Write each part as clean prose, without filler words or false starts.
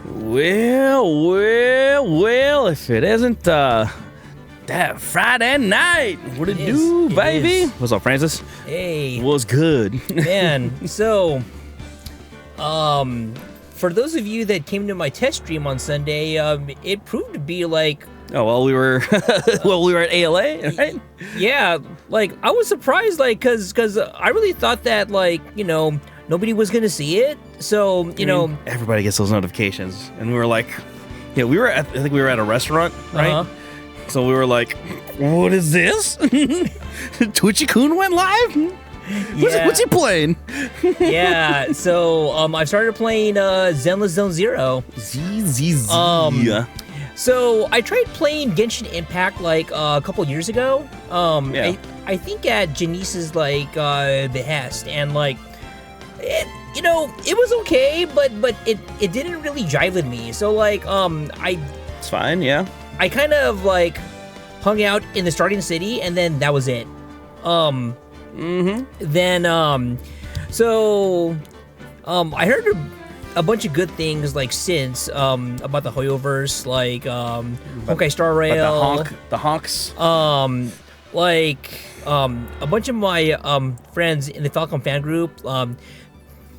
Well, if it isn't that Friday night, what it do, baby? What's up, Francis? Hey. What's good? Man, so, for those of you that came to my test stream on Sunday, it proved to be like... Oh, well, we were at ALA, right? Yeah, like, I was surprised, like, because I really thought that, like, you know, nobody was going to see it, so, you know... Everybody gets those notifications, and we were like... Yeah, I think we were at a restaurant, right? Uh-huh. So we were like, what is this? Twitchy-kun went live? Yeah. What's he playing? Yeah, so, I started playing, Zenless Zone Zero. Yeah. So I tried playing Genshin Impact like a couple years ago. Yeah. I think at Janice's like behest, and like it was okay, but it didn't really jive with me. So like It's fine, yeah. I kind of like hung out in the starting city, and then that was it. Then I heard a bunch of good things like since about the Hoyoverse, like Honkai Star Rail, the honks. a bunch of my friends in the Falcon fan group,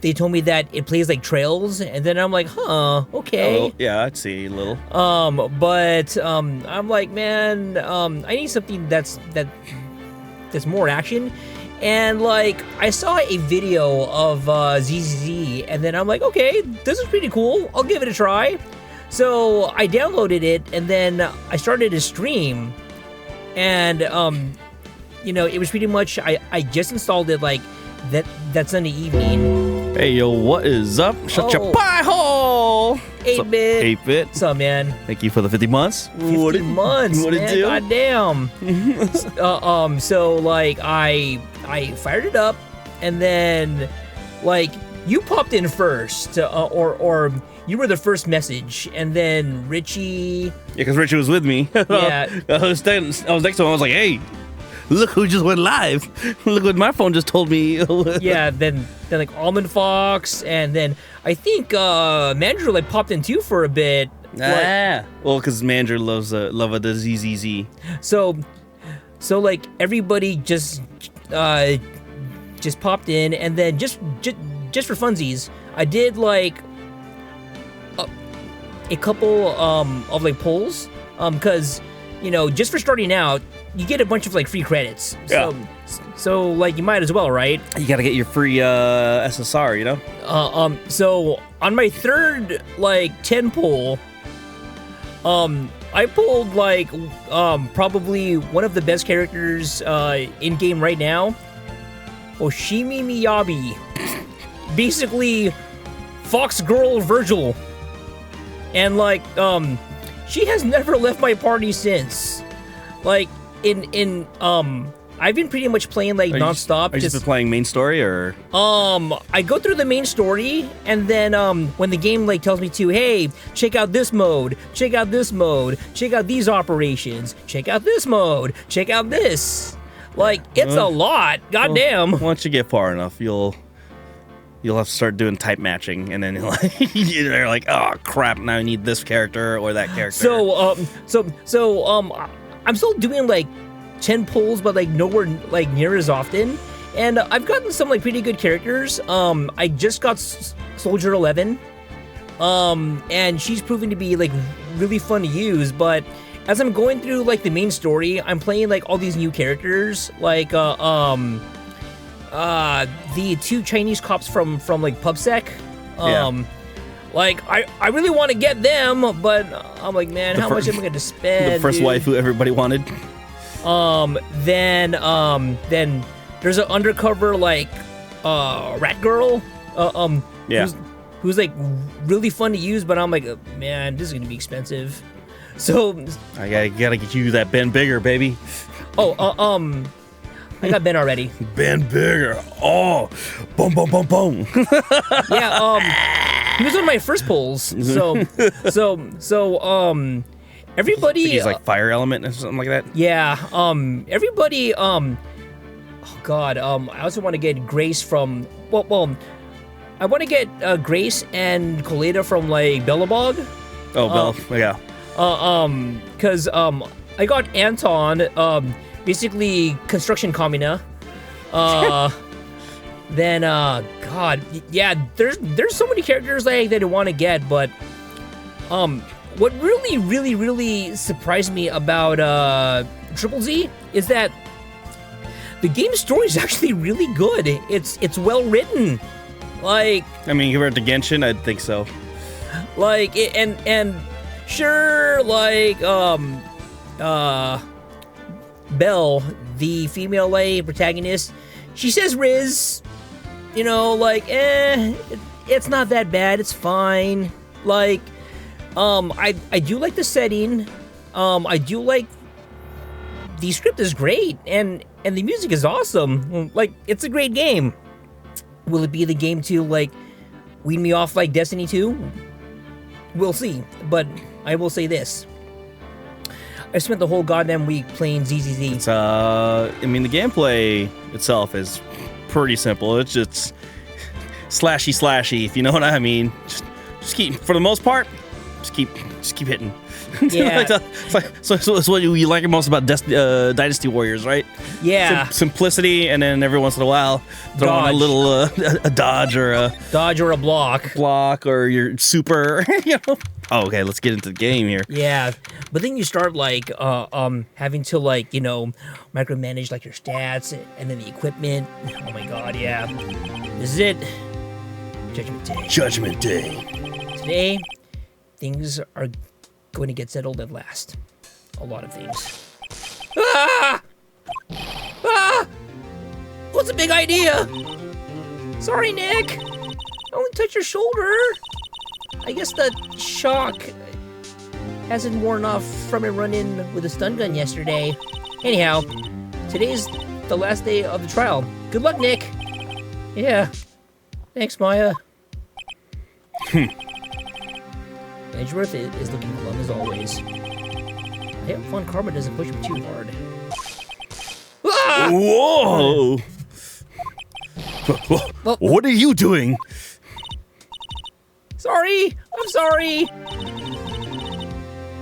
they told me that it plays like Trails, and then I'm like, huh, okay. Oh, yeah, I'd see a little. But I'm like, man, I need something that's more action. And like I saw a video of ZZZ, and then I'm like, okay, this is pretty cool. I'll give it a try. So I downloaded it, and then I started a stream, and it was pretty much I just installed it like that Sunday evening. Hey yo, what is up? Shut your pie hole. 8-bit. 8-bit. What's up, man? Thank you for the 50 months. 50 months, what man. it do? Goddamn. So like I fired it up, and then like you popped in first, or you were the first message, and then Richie. Yeah, because Richie was with me. Yeah. I was next to him. I was like, hey, look who just went live. Look what my phone just told me. Yeah, then like Almond Fox, and then I think Mandrew like popped in too for a bit. Well, because Mandrew loves the ZZZ. So like everybody just popped in, and then just for funsies, I did like a couple of like polls, because just for starting out, you get a bunch of like free credits. So like you might as well, right? You gotta get your free SSR, you know? So on my third like 10 poll, I pulled like probably one of the best characters in game right now, Oshimi Miyabi. Basically Fox Girl Virgil. And like she has never left my party since. Like in I've been pretty much playing like nonstop. Are you just been playing main story, or? I go through the main story, and then when the game like tells me to, hey, check out this mode, check out this mode, check out these operations, check out this mode, check out this. Like it's a lot. Goddamn. Well, once you get far enough, you'll have to start doing type matching, and then you're like, oh crap, now I need this character or that character. So I'm still doing like 10 pulls, but like nowhere like near as often, and I've gotten some like pretty good characters. I just got Soldier 11, and she's proven to be like really fun to use. But as I'm going through like the main story, I'm playing like all these new characters, like the 2 Chinese cops from like PubSec. Like I really want to get them, but I'm like, man, how much am I going to spend? The first waifu everybody wanted. Then there's an undercover like rat girl, who's like really fun to use, but I'm like, man, this is gonna be expensive. So I gotta get you that Ben Bigger, baby. I got Ben already. Ben Bigger. Oh, boom, boom, boom, boom. Yeah. He was one of my first pulls. So everybody. He's like fire element or something like that. Yeah. Everybody. Oh God. I also want to get Grace from. Well. I want to get Grace and Coletta from like Bellabog. Oh, Bell. Yeah. Because I got Anton, basically construction Kamina. Then God, yeah, there's so many characters like that I want to get, but what really surprised me about Triple Z is that the game story is actually really good. It's well written. Like, I mean, compared to Genshin, I'd think so. Like, and sure, like, Belle, the female like protagonist, she says Riz, you know, like, it's not that bad, it's fine. Like, I do like the setting, I do like, the script is great, and the music is awesome. Like, it's a great game. Will it be the game to, like, wean me off like Destiny 2? We'll see, but I will say this. I spent the whole goddamn week playing ZZZ. It's, I mean, the gameplay itself is pretty simple. It's just slashy, if you know what I mean. Just keep, for the most part, just keep hitting. Yeah. So it's what you like most about Dynasty Warriors, right? Yeah. Simplicity, and then every once in a while, throw on a little a dodge or a block or your super, you know. Oh, okay, let's get into the game here. Yeah, but then you start like having to like, you know, micromanage like your stats and then the equipment. Oh my god, yeah. This is it. Judgment Day. Judgment Day. Today, things are going to get settled at last. A lot of things. Ah! Ah! What's a big idea? Sorry, Nick. I only touched your shoulder. I guess the shock hasn't worn off from a run-in with a stun gun yesterday. Anyhow, today's the last day of the trial. Good luck, Nick. Yeah. Thanks, Maya. Edgeworth is looking glum as always. I hope Von Karma doesn't push me too hard. Ah! Whoa! Well, what are you doing? sorry! I'm sorry!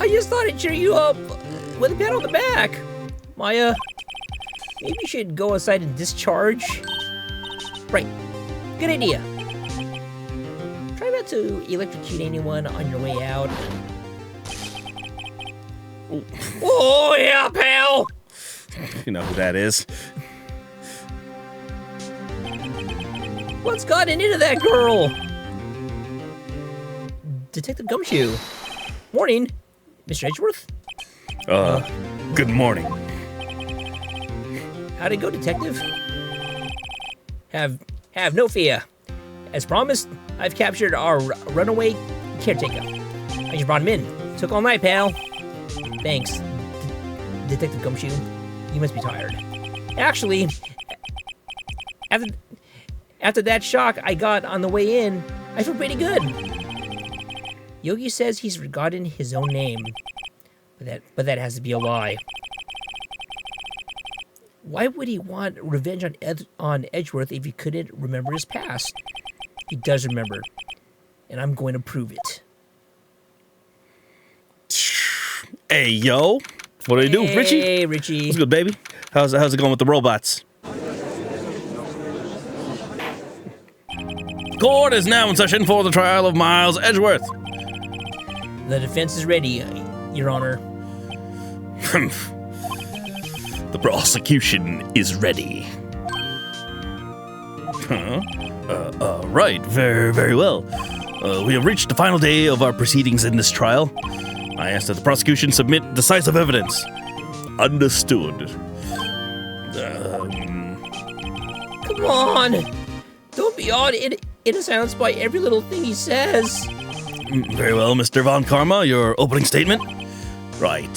I just thought I'd cheer you up with a pat on the back. Maya, maybe you should go outside and discharge. Right. Good idea. Try not to electrocute anyone on your way out. Oh, yeah, pal! You know who that is. What's gotten into that girl? Detective Gumshoe. Morning, Mr. Edgeworth. Good morning. How'd it go, Detective? Have no fear. As promised, I've captured our runaway caretaker. I just brought him in. Took all night, pal. Thanks, Detective Gumshoe. You must be tired. Actually, after that shock I got on the way in, I feel pretty good. Yogi says he's forgotten his own name, but that has to be a lie. Why would he want revenge on Edgeworth if he couldn't remember his past? He does remember, and I'm going to prove it. Hey, yo. What do you do, Richie? Hey, Richie. What's good, baby? How's it going with the robots? Court is now in session for the trial of Miles Edgeworth. The defense is ready, Your Honor. The prosecution is ready. Right. Very well. We have reached the final day of our proceedings in this trial. I ask that the prosecution submit decisive evidence. Understood. Come on! Don't be awed in silence by every little thing he says. Very well, Mr. Von Karma, your opening statement? Right.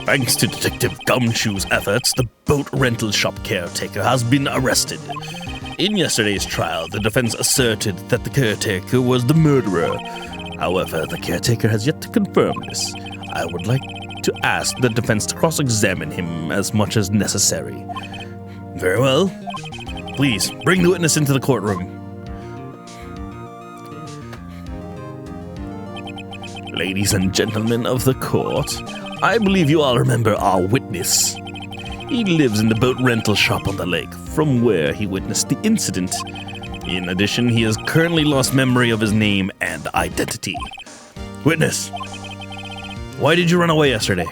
Thanks to Detective Gumshoe's efforts, the boat rental shop caretaker has been arrested. In yesterday's trial, the defense asserted that the caretaker was the murderer. However, the caretaker has yet to confirm this. I would like to ask the defense to cross-examine him as much as necessary. Very well. Please, bring the witness into the courtroom. Ladies and gentlemen of the court, I believe you all remember our witness. He lives in the boat rental shop on the lake, from where he witnessed the incident. In addition, he has currently lost memory of his name and identity. Witness, why did you run away yesterday?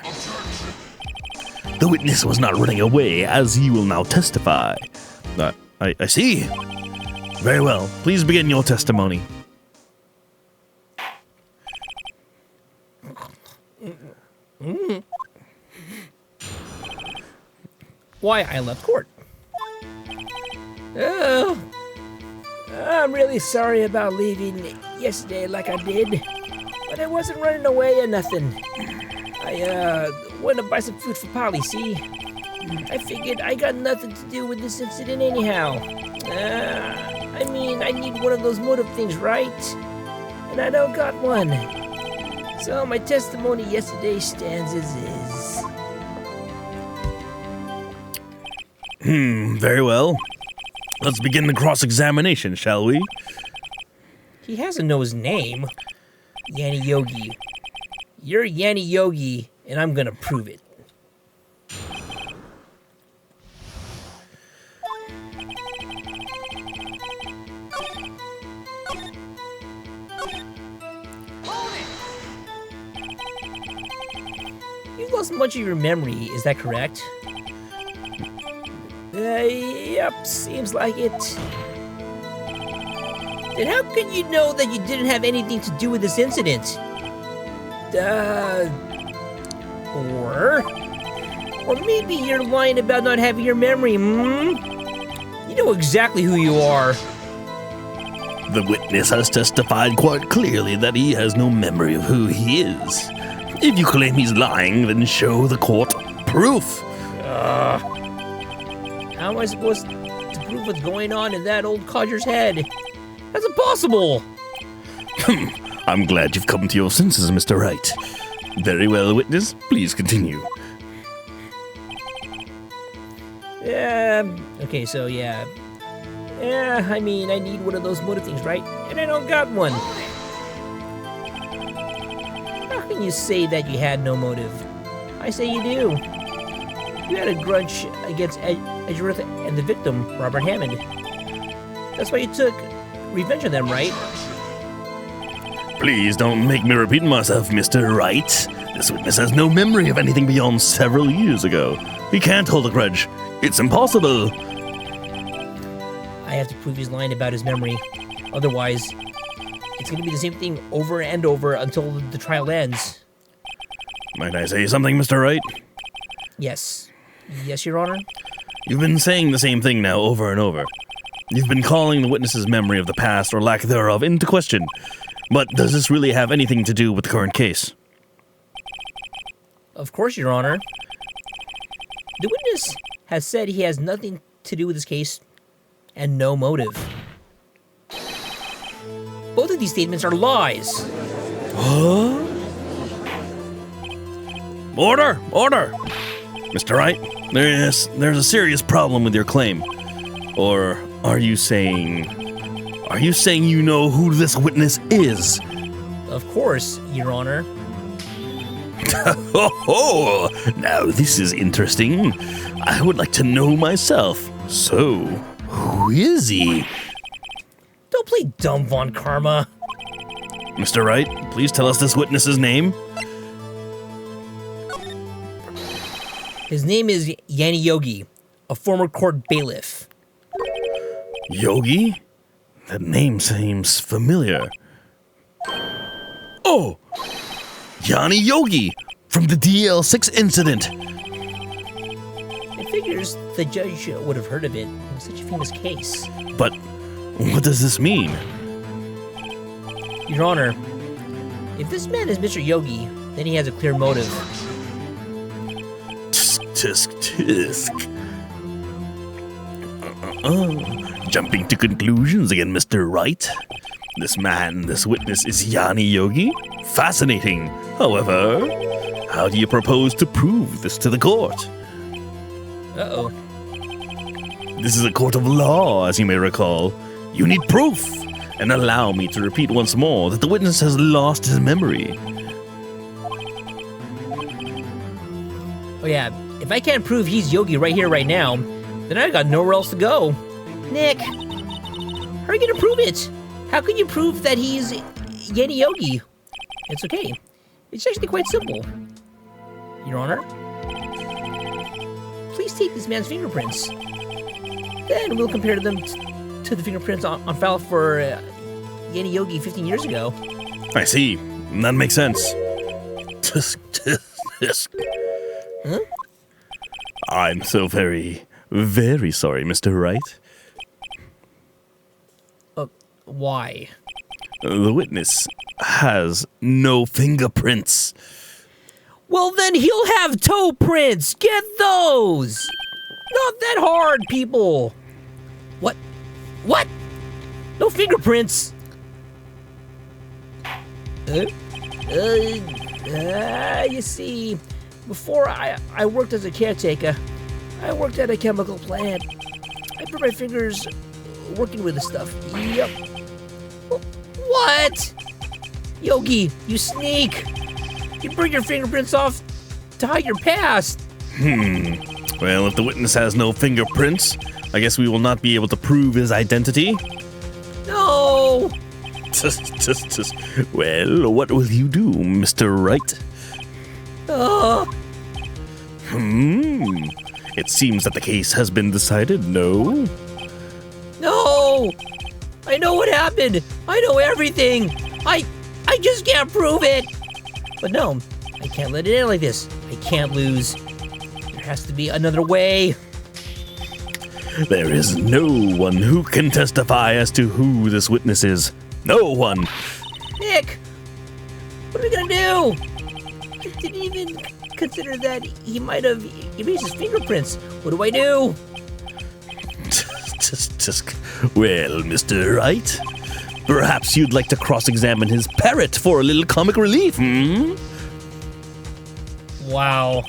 The witness was not running away, as he will now testify. I see. Very well. Please begin your testimony. Why I left court. Oh, I'm really sorry about leaving yesterday like I did, but I wasn't running away or nothing. I went to buy some food for Polly, see? I figured I got nothing to do with this incident anyhow. I mean, I need one of those motive things, right? And I don't got one. So my testimony yesterday stands as is. Very well. Let's begin the cross-examination, shall we? He has to know his name. Yanni Yogi. You're Yanni Yogi, and I'm gonna prove it. You've lost much of your memory, is that correct? Yep, seems like it. Then how could you know that you didn't have anything to do with this incident? Or maybe you're lying about not having your memory, You know exactly who you are. The witness has testified quite clearly that he has no memory of who he is. If you claim he's lying, then show the court proof. How am I supposed to prove what's going on in that old codger's head? That's impossible! I'm glad you've come to your senses, Mr. Wright. Very well, witness. Please continue. Okay, so yeah. Yeah, I mean, I need one of those motive things, right? And I don't got one. How can you say that you had no motive? I say you do. You had a grudge against Edgeworth and the victim, Robert Hammond. That's why you took revenge on them, right? Please don't make me repeat myself, Mr. Wright. This witness has no memory of anything beyond several years ago. He can't hold a grudge. It's impossible. I have to prove he's lying about his memory. Otherwise, it's going to be the same thing over and over until the trial ends. Might I say something, Mr. Wright? Yes. Yes, Your Honor? You've been saying the same thing now over and over. You've been calling the witness's memory of the past or lack thereof into question. But does this really have anything to do with the current case? Of course, Your Honor. The witness has said he has nothing to do with this case and no motive. Both of these statements are lies. Huh? Order! Order! Mr. Wright, there's a serious problem with your claim. Or are you saying you know who this witness is? Of course, Your Honor. Oh, now this is interesting. I would like to know myself. So, who is he? Don't play dumb, Von Karma. Mr. Wright, please tell us this witness's name. His name is Yanni Yogi, a former court bailiff. Yogi? That name seems familiar. Oh! Yanni Yogi, from the DL6 incident. It figures the judge would have heard of it. It was such a famous case. But what does this mean? Your Honor, if this man is Mr. Yogi, then he has a clear motive. Tisk, tisk. Jumping to conclusions again, Mr. Wright. This witness is Yanni Yogi? Fascinating. However, how do you propose to prove this to the court? Uh-oh. This is a court of law, as you may recall. You need proof. And allow me to repeat once more that the witness has lost his memory. Oh yeah, if I can't prove he's Yogi right here, right now, then I got nowhere else to go. Nick, how are you gonna prove it? How can you prove that he's Yenny Yogi? It's okay. It's actually quite simple. Your Honor, please take this man's fingerprints. Then we'll compare them to the fingerprints on file for Yenny Yogi 15 years ago. I see. That makes sense. Huh? I'm so very, very sorry, Mr. Wright. Why? The witness has no fingerprints. Well, then he'll have toe prints. Get those. Not that hard, people. What? What? No fingerprints. You see, before I worked as a caretaker, I worked at a chemical plant. I put my fingers working with the stuff. Yep. What? Yogi, you sneak. You bring your fingerprints off to hide your past. Well, if the witness has no fingerprints, I guess we will not be able to prove his identity. No. Well, what will you do, Mr. Wright? It seems that the case has been decided, no? No. I know what happened. I know everything. I just can't prove it. But no, I can't let it end like this. I can't lose. There has to be another way. There is no one who can testify as to who this witness is. No one. Nick, what are we gonna do? I didn't even consider that he might have erased his fingerprints. What do I do? Well, Mr. Wright, perhaps you'd like to cross-examine his parrot for a little comic relief, Wow.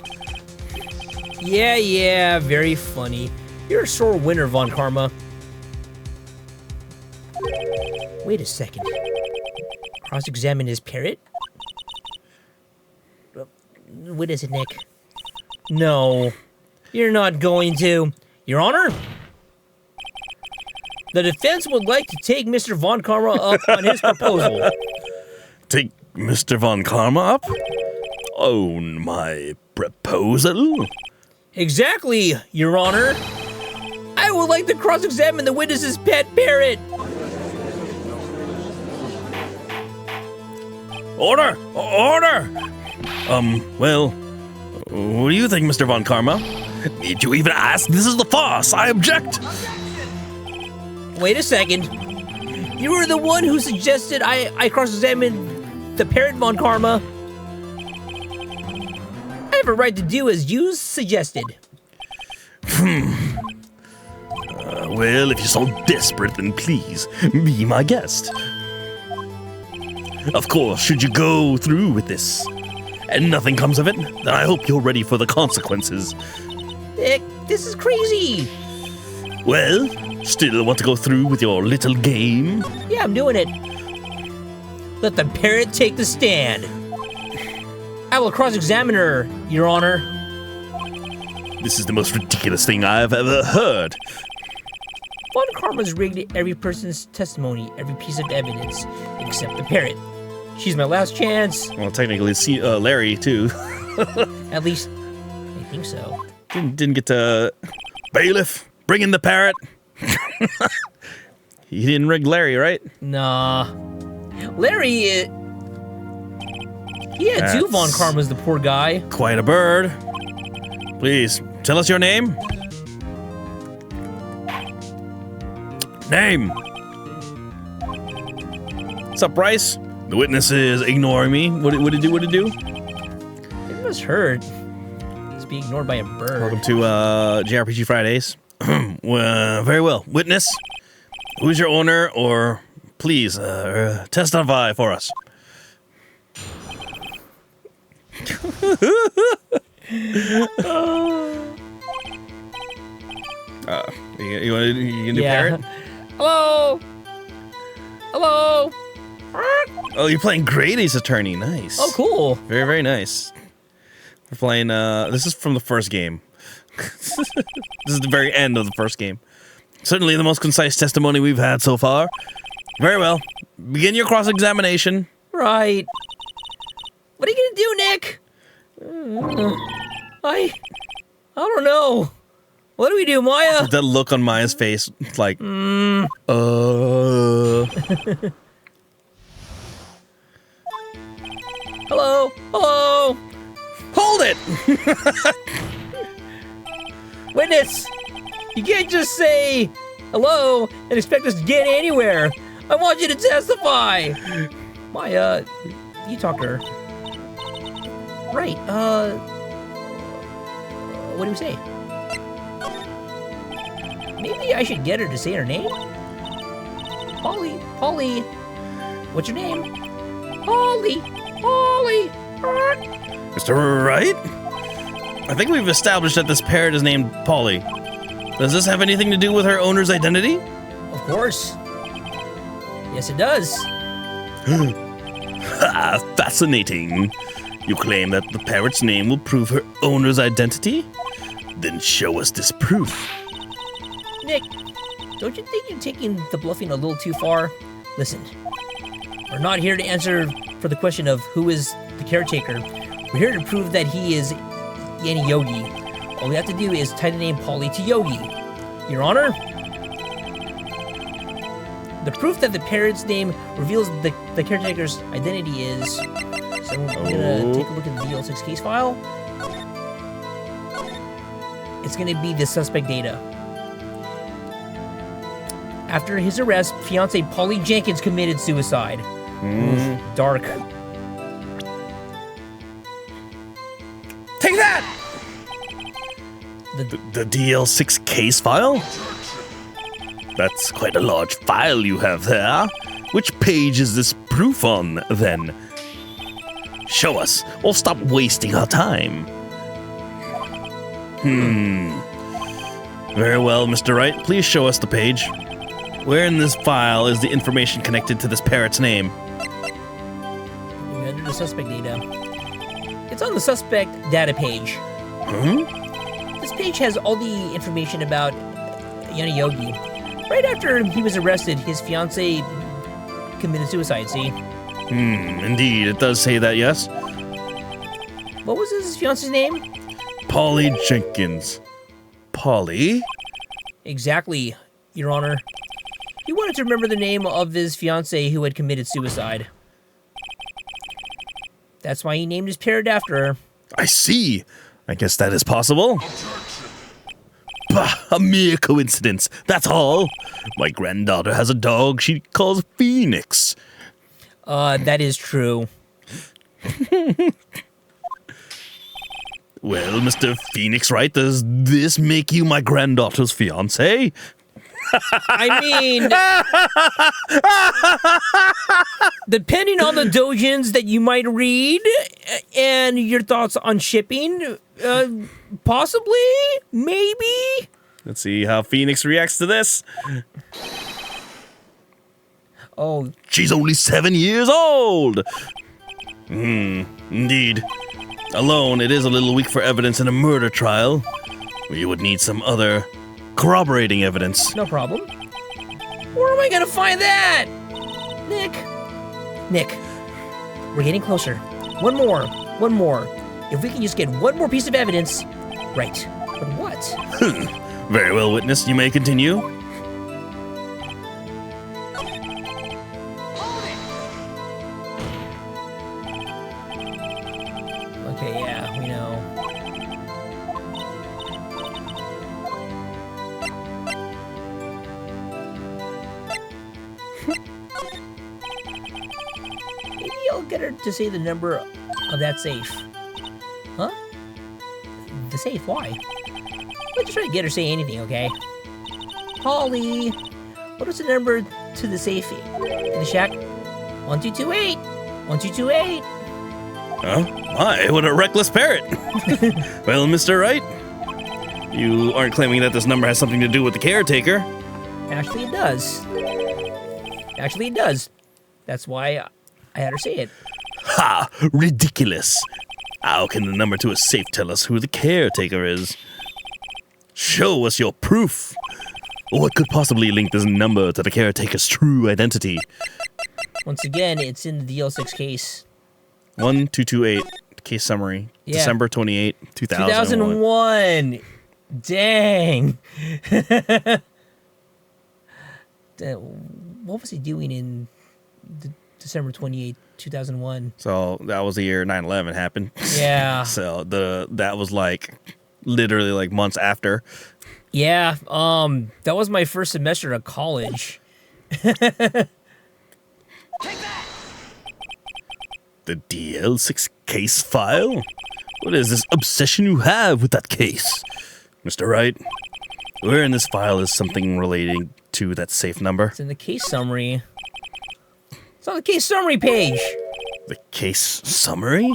Yeah, very funny. You're a sore winner, Von Karma. Wait a second. Cross-examine his parrot? What is it, Nick? No, you're not going to. Your Honor? The defense would like to take Mr. Von Karma up on his proposal. Take Mr. Von Karma up? On my proposal? Exactly, Your Honor. I would like to cross-examine the witness's pet parrot. Order! Order! Well, what do you think, Mr. Von Karma? Did you even ask? This is the farce. I object. Wait a second. You were the one who suggested I cross-examine the parrot, Von Karma. I have a right to do as you suggested. Well, if you're so desperate, then please be my guest. Of course, should you go through with this and nothing comes of it, then I hope you're ready for the consequences. Nick, this is crazy. Well, still want to go through with your little game? Yeah, I'm doing it. Let the parrot take the stand. I will cross-examine her, Your Honor. This is the most ridiculous thing I've ever heard. Von Karma's rigged every person's testimony, every piece of evidence, except the parrot. She's my last chance. Well, technically, Larry, too. At least, I think so. Didn't get to... Bailiff, bring in the parrot. He didn't rig Larry, right? Nah. Larry, he had two Von Karmas, the poor guy. Quite a bird. Please, tell us your name. Name. What's up, Bryce? The witness is ignoring me. What did it do? It must hurt. It's being ignored by a bird. Welcome to JRPG Fridays. Very well. Witness, who's your owner, or please testify for us. You gonna do parrot? Hello? Hello? Oh, you're playing Great Ace Attorney. Nice. Oh, cool. Very, very nice. We're playing, this is from the first game. This is the very end of the first game. Certainly the most concise testimony we've had so far. Very well. Begin your cross-examination. Right. What are you gonna do, Nick? I don't know. What do we do, Maya? That look on Maya's face, like, Hello? Hello? Hold it! Witness! You can't just say hello and expect us to get anywhere. I want you to testify. Maya, you talk to her. Right, what do we say? Maybe I should get her to say her name? Polly, what's your name? Polly. Mr. Wright? I think we've established that this parrot is named Polly. Does this have anything to do with her owner's identity? Of course. Yes, it does. Fascinating. You claim that the parrot's name will prove her owner's identity? Then show us this proof. Nick, don't you think you're taking the bluffing a little too far? Listen, we're not here to answer for the question of who is the caretaker. We're here to prove that he is Yanni Yogi. All we have to do is tie the name Polly to Yogi. Your Honor? The proof that the parrot's name reveals the caretaker's identity is... So I'm gonna take a look at the DL6 case file. It's gonna be the suspect data. After his arrest, fiancée Polly Jenkins committed suicide. Oof, dark. Take that! The DL6 case file? That's quite a large file you have there. Which page is this proof on, then? Show us, or stop wasting our time. Very well, Mr. Wright. Please show us the page. Where in this file is the information connected to this parrot's name? Under the suspect data. It's on the suspect data page. This page has all the information about Yanni Yogi. Right after he was arrested, his fiancée committed suicide, see? Indeed, it does say that, yes. What was his fiancée's name? Polly Jenkins. Polly? Exactly, Your Honor. He wanted to remember the name of his fiancée who had committed suicide. That's why he named his parrot after her. I see. I guess that is possible. Bah, a mere coincidence, that's all. My granddaughter has a dog she calls Phoenix. That is true. Well, Mr. Phoenix Wright, does this make you my granddaughter's fiancé? I mean, depending on the dojins that you might read and your thoughts on shipping, possibly, maybe. Let's see how Phoenix reacts to this. Oh, she's only 7 years old. Indeed. Alone, it is a little weak for evidence in a murder trial. We would need some other corroborating evidence. No problem. Where am I gonna find that? Nick, we're getting closer. One more. If we can just get one more piece of evidence. Right, but what? Very well, witness, you may continue. Okay, yeah, we know. Maybe I'll get her to say the number of that safe. Huh? The safe, why? Let's just try to get her to say anything, okay? Polly, what is the number to the safe in the shack? 1228. 1228. Oh, my, what a reckless parrot. Well, Mr. Wright, you aren't claiming that this number has something to do with the caretaker. Actually, it does. That's why I had her say it. Ha! Ridiculous. How can the number to a safe tell us who the caretaker is? Show us your proof. What could possibly link this number to the caretaker's true identity? Once again, it's in the DL6 case. 1228, case summary. Yeah. December 28, 2001. 2001. Dang. What was he doing in December 28, 2001? So that was the year 9/11 happened. Yeah. So that was like literally like months after. Yeah. That was my first semester of college. The DL6 case file? What is this obsession you have with that case? Mr. Wright, where in this file is something relating to that safe number? It's in the case summary. It's on the case summary page. The case summary?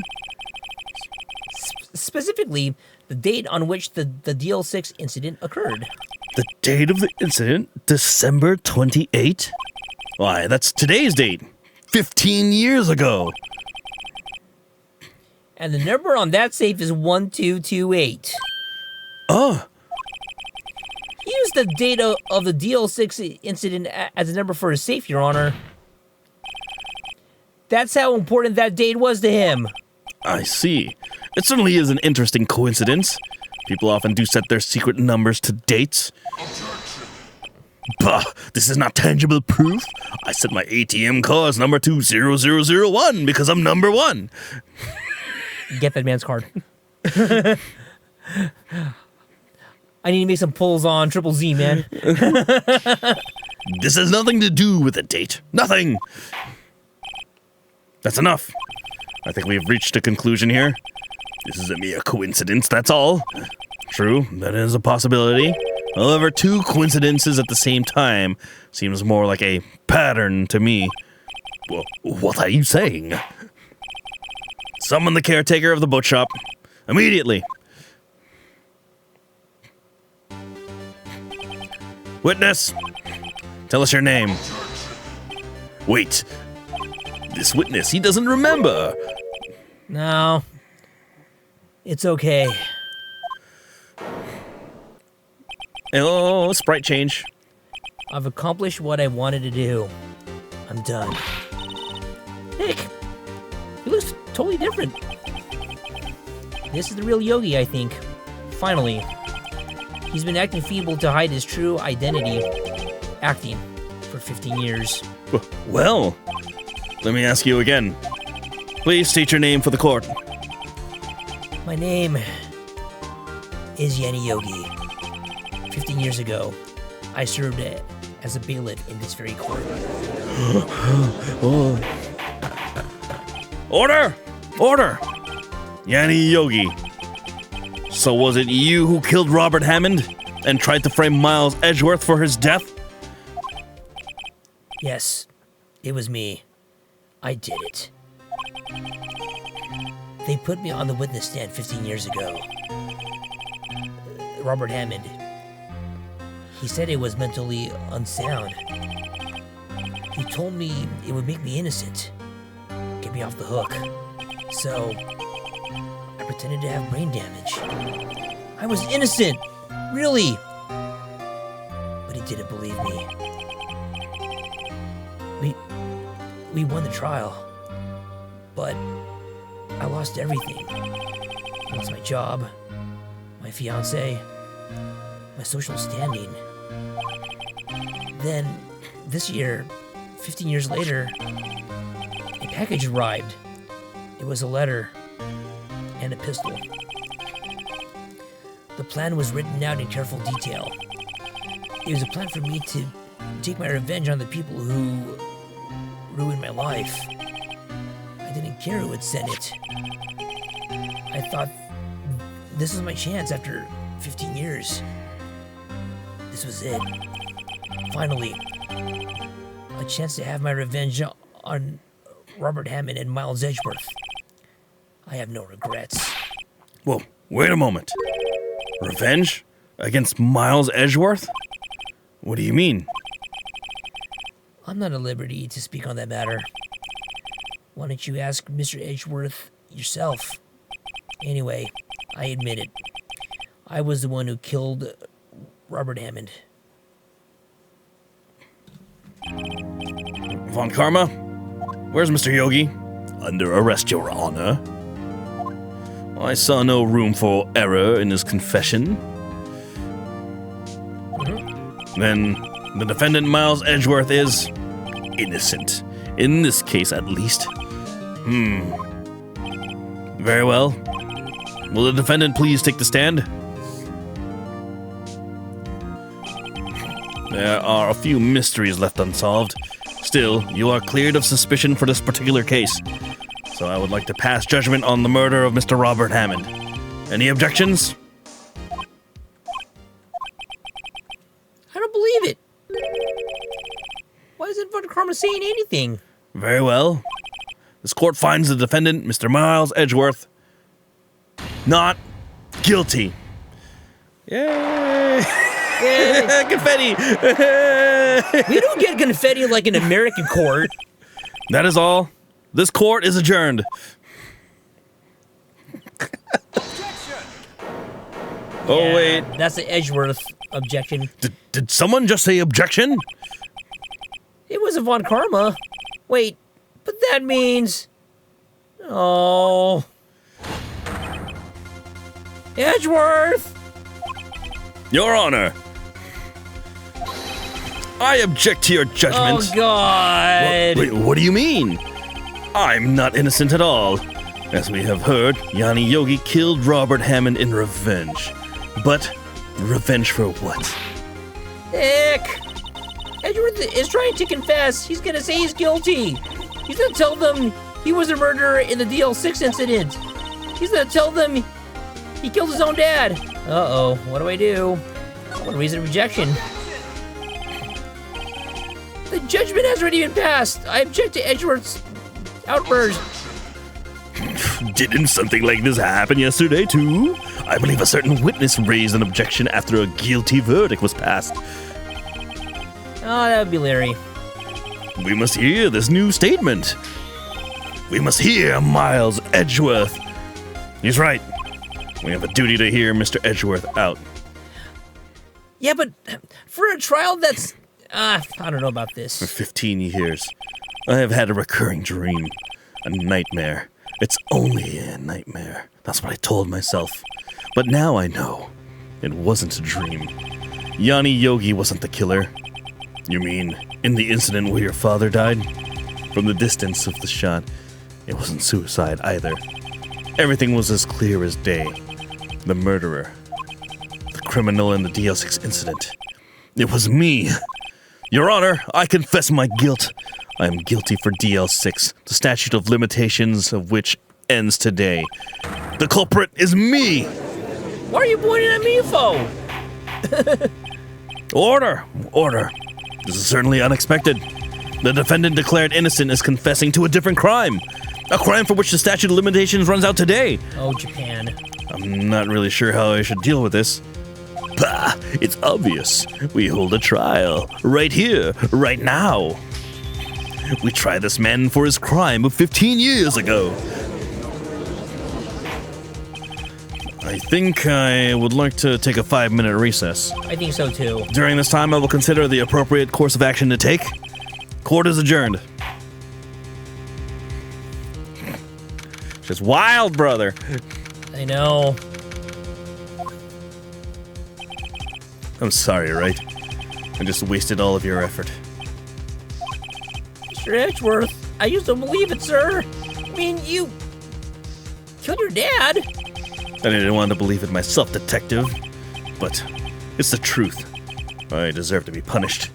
Specifically, the date on which the DL6 incident occurred. The date of the incident, December 28? Why, that's today's date. 15 years ago. And the number on that safe is 1228. Oh, He used the date of the DL6 incident as a number for his safe, Your Honor. That's how important that date was to him. I see. It certainly is an interesting coincidence. People often do set their secret numbers to dates. Bah, this is not tangible proof. I set my ATM card as number 20001 because I'm number 1. Get that man's card. I need to make some pulls on Triple Z, man. This has nothing to do with the date. Nothing. That's enough. I think we've reached a conclusion here. This is a mere coincidence, that's all. True, that is a possibility. However, 2 coincidences at the same time seems more like a pattern to me. Well, what are you saying? Summon the caretaker of the boat shop. Immediately. Witness, tell us your name. Wait. This witness, he doesn't remember. No. It's okay. Oh, sprite change. I've accomplished what I wanted to do. I'm done. Nick, he looks totally different. This is the real Yogi, I think. Finally. He's been acting feeble to hide his true identity. Acting for 15 years. Well, let me ask you again. Please state your name for the court. My name is Yanni Yogi. 15 years ago, I served as a bailiff in this very court. Order! Order! Yanni Yogi. So was it you who killed Robert Hammond and tried to frame Miles Edgeworth for his death? Yes, it was me. I did it. They put me on the witness stand 15 years ago. Robert Hammond. He said it was mentally unsound. He told me it would make me innocent. Get me off the hook. So, I pretended to have brain damage. I was innocent! Really! But he didn't believe me. We won the trial. But I lost everything. I lost my job, my fiancé, my social standing. Then, this year, 15 years later, a package arrived. It was a letter and a pistol. The plan was written out in careful detail. It was a plan for me to take my revenge on the people who ruined my life. I didn't care who had sent it. I thought this was my chance after 15 years. This was it. Finally, a chance to have my revenge on Robert Hammond and Miles Edgeworth. I have no regrets. Whoa, wait a moment. Revenge? Against Miles Edgeworth? What do you mean? I'm not at liberty to speak on that matter. Why don't you ask Mr. Edgeworth yourself? Anyway, I admit it. I was the one who killed Robert Hammond. Von Karma? Where's Mr. Yogi? Under arrest, Your Honor. I saw no room for error in his confession. Then the defendant, Miles Edgeworth, is innocent. In this case, at least. Very well. Will the defendant please take the stand? There are a few mysteries left unsolved. Still, you are cleared of suspicion for this particular case. So I would like to pass judgment on the murder of Mr. Robert Hammond. Any objections? I don't believe it. Why isn't Von Karma saying anything? Very well. This court finds the defendant, Mr. Miles Edgeworth, not guilty. Yay! Yeah, Confetti! we don't get confetti like an American court. That is all. This court is adjourned. Oh, Yeah, wait. That's the Edgeworth objection. Did someone just say objection? It was a Von Karma. Wait, but that means... Oh... Edgeworth! Your Honor. I object to your judgment. Oh, God! Wait, what do you mean? I'm not innocent at all. As we have heard, Yanni Yogi killed Robert Hammond in revenge. But revenge for what? Nick! Edgeworth is trying to confess. He's gonna say he's guilty. He's gonna tell them he was a murderer in the DL6 incident. He's gonna tell them he killed his own dad. Uh-oh, what do I do? What a reason of rejection. The judgment has already been passed. I object to Edgeworth's outburst. Didn't something like this happen yesterday, too? I believe a certain witness raised an objection after a guilty verdict was passed. Oh, that would be Larry. We must hear this new statement. We must hear Miles Edgeworth. He's right. We have a duty to hear Mr. Edgeworth out. Yeah, but for a trial that's... I don't know about For this. 15 years, I have had a recurring dream. A nightmare. It's only a nightmare. That's what I told myself. But now I know. It wasn't a dream. Yanni Yogi wasn't the killer. You mean, in the incident where your father died? From the distance of the shot, it wasn't suicide either. Everything was as clear as day. The murderer. The criminal in the DL6 incident. It was me. Your Honor, I confess my guilt. I am guilty for DL6, the statute of limitations of which ends today. The culprit is me! Why are you pointing at me, for? Order! Order. This is certainly unexpected. The defendant declared innocent is confessing to a different crime. A crime for which the statute of limitations runs out today. Oh, Japan. I'm not really sure how I should deal with this. Bah! It's obvious. We hold a trial. Right here. Right now. We try this man for his crime of 15 years ago. I think I would like to take a 5-minute recess. I think so, too. During this time, I will consider the appropriate course of action to take. Court is adjourned. Just wild, brother. I know. I'm sorry, right? I just wasted all of your effort. Mr. Edgeworth, I used to believe it, sir. I mean, you killed your dad. I didn't want to believe it myself, detective. But it's the truth. I deserve to be punished.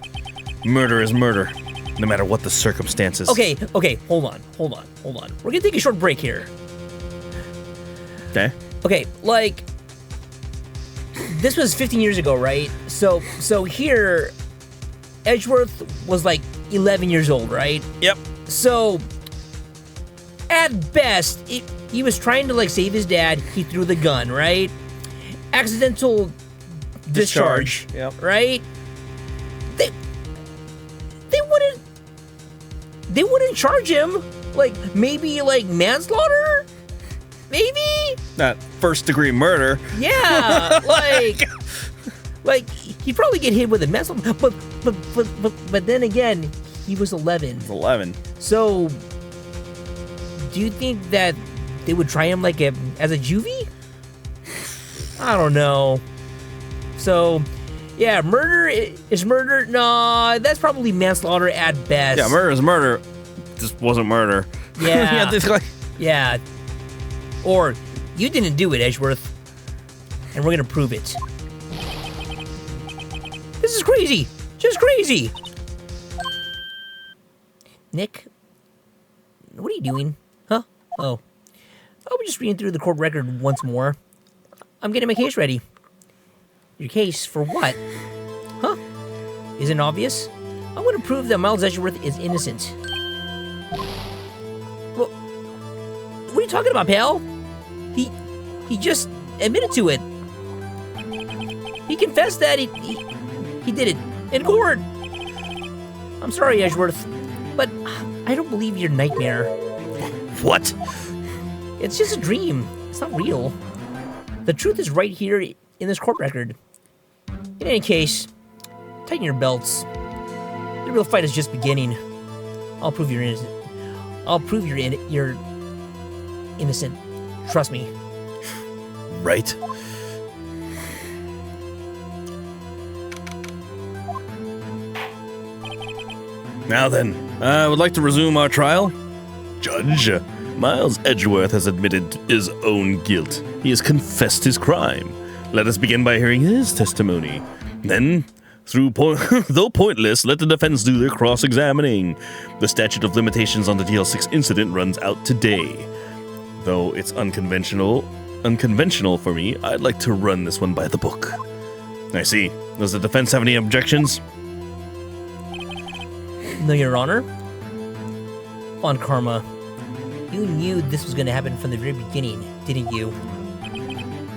Murder is murder, no matter what the circumstances. Okay, hold on. We're gonna take a short break here. Okay. Okay, like, this was 15 years ago, right? So here, Edgeworth was like 11 years old, right? Yep. So, at best, he was trying to, like, save his dad. He threw the gun, right? Accidental discharge. Yep. Right? They wouldn't charge him Like, maybe, like, manslaughter? Maybe? Not first-degree murder. Yeah, like, he'd probably get hit with a manslaughter, but then again, he was 11. It's 11. So, do you think that they would try him, like, as a juvie? I don't know. So, yeah, murder is murder. No, that's probably manslaughter at best. Yeah, murder is murder. This wasn't murder. Yeah. this guy. Yeah. Or, you didn't do it, Edgeworth. And we're gonna prove it. This is crazy. Just crazy. Nick? What are you doing? Huh? Oh. I'll be just reading through the court record once more. I'm getting my case ready. Your case for what? Huh? Isn't it obvious? I want to prove that Miles Edgeworth is innocent. Well, what are you talking about, pal? He just admitted to it. He confessed that he did it in court. I'm sorry, Edgeworth, but I don't believe your nightmare. What? It's just a dream. It's not real. The truth is right here in this court record. In any case, tighten your belts. The real fight is just beginning. I'll prove you're innocent. I'll prove you're innocent. Trust me. Right. Now then, I would like to resume our trial. Judge, Miles Edgeworth has admitted his own guilt. He has confessed his crime. Let us begin by hearing his testimony. Then, though pointless, let the defense do their cross-examining. The statute of limitations on the DL6 incident runs out today. Though it's unconventional for me, I'd like to run this one by the book. I see. Does the defense have any objections? No, Your Honor. Von Karma, you knew this was going to happen from the very beginning, didn't you?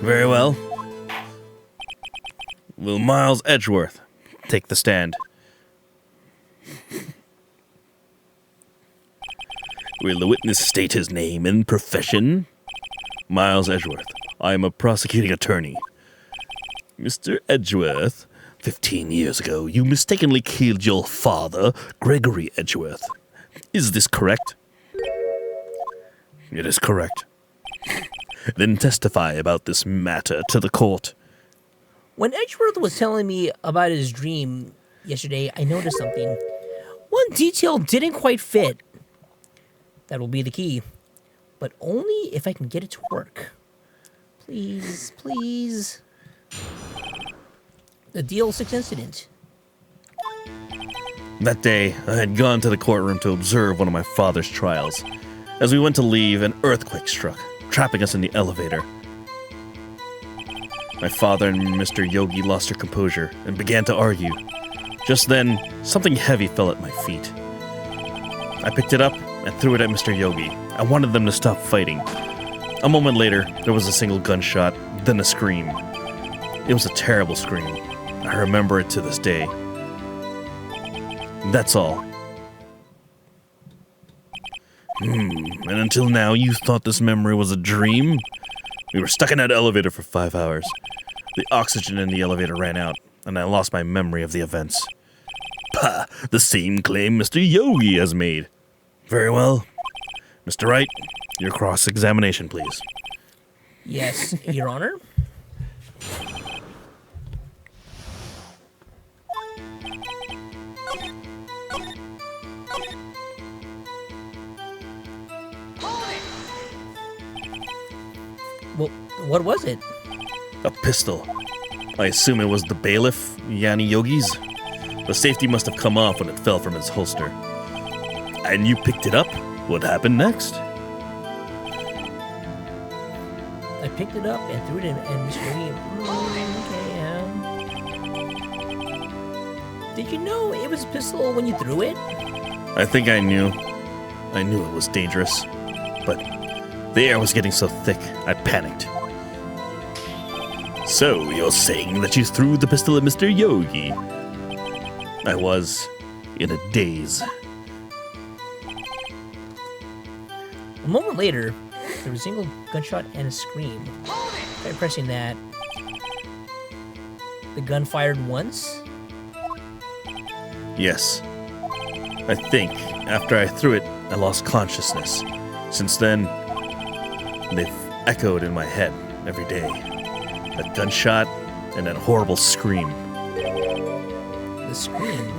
Very well. Will Miles Edgeworth take the stand? Will the witness state his name and profession? Miles Edgeworth. I am a prosecuting attorney. Mr. Edgeworth, 15 years ago, you mistakenly killed your father, Gregory Edgeworth. Is this correct? It is correct. Then testify about this matter to the court. When Edgeworth was telling me about his dream yesterday, I noticed something. One detail didn't quite fit. That will be the key. But only if I can get it to work. Please, please. The DL6 incident. That day, I had gone to the courtroom to observe one of my father's trials. As we went to leave, an earthquake struck, trapping us in the elevator. My father and Mr. Yogi lost their composure and began to argue. Just then, something heavy fell at my feet. I picked it up and threw it at Mr. Yogi. I wanted them to stop fighting. A moment later, there was a single gunshot, then a scream. It was a terrible scream. I remember it to this day. That's all. And until now, you thought this memory was a dream? We were stuck in that elevator for 5 hours. The oxygen in the elevator ran out, and I lost my memory of the events. Pah! The same claim Mr. Yogi has made. Very well. Mr. Wright, your cross-examination, please. Yes, Your Honor. Well, what was it? A pistol. I assume it was the bailiff, Yanni Yogi's. The safety must have come off when it fell from its holster. And you picked it up? What happened next? I picked it up and threw it in Mr. Okay, Did you know it was a pistol when you threw it? I think I knew. I knew it was dangerous. But the air was getting so thick, I panicked. So, you're saying that you threw the pistol at Mr. Yogi? I was in a daze. A moment later, there was a single gunshot and a scream. By pressing that, the gun fired once? Yes. I think after I threw it, I lost consciousness. Since then, they've echoed in my head every day. That gunshot and that horrible scream. The scream?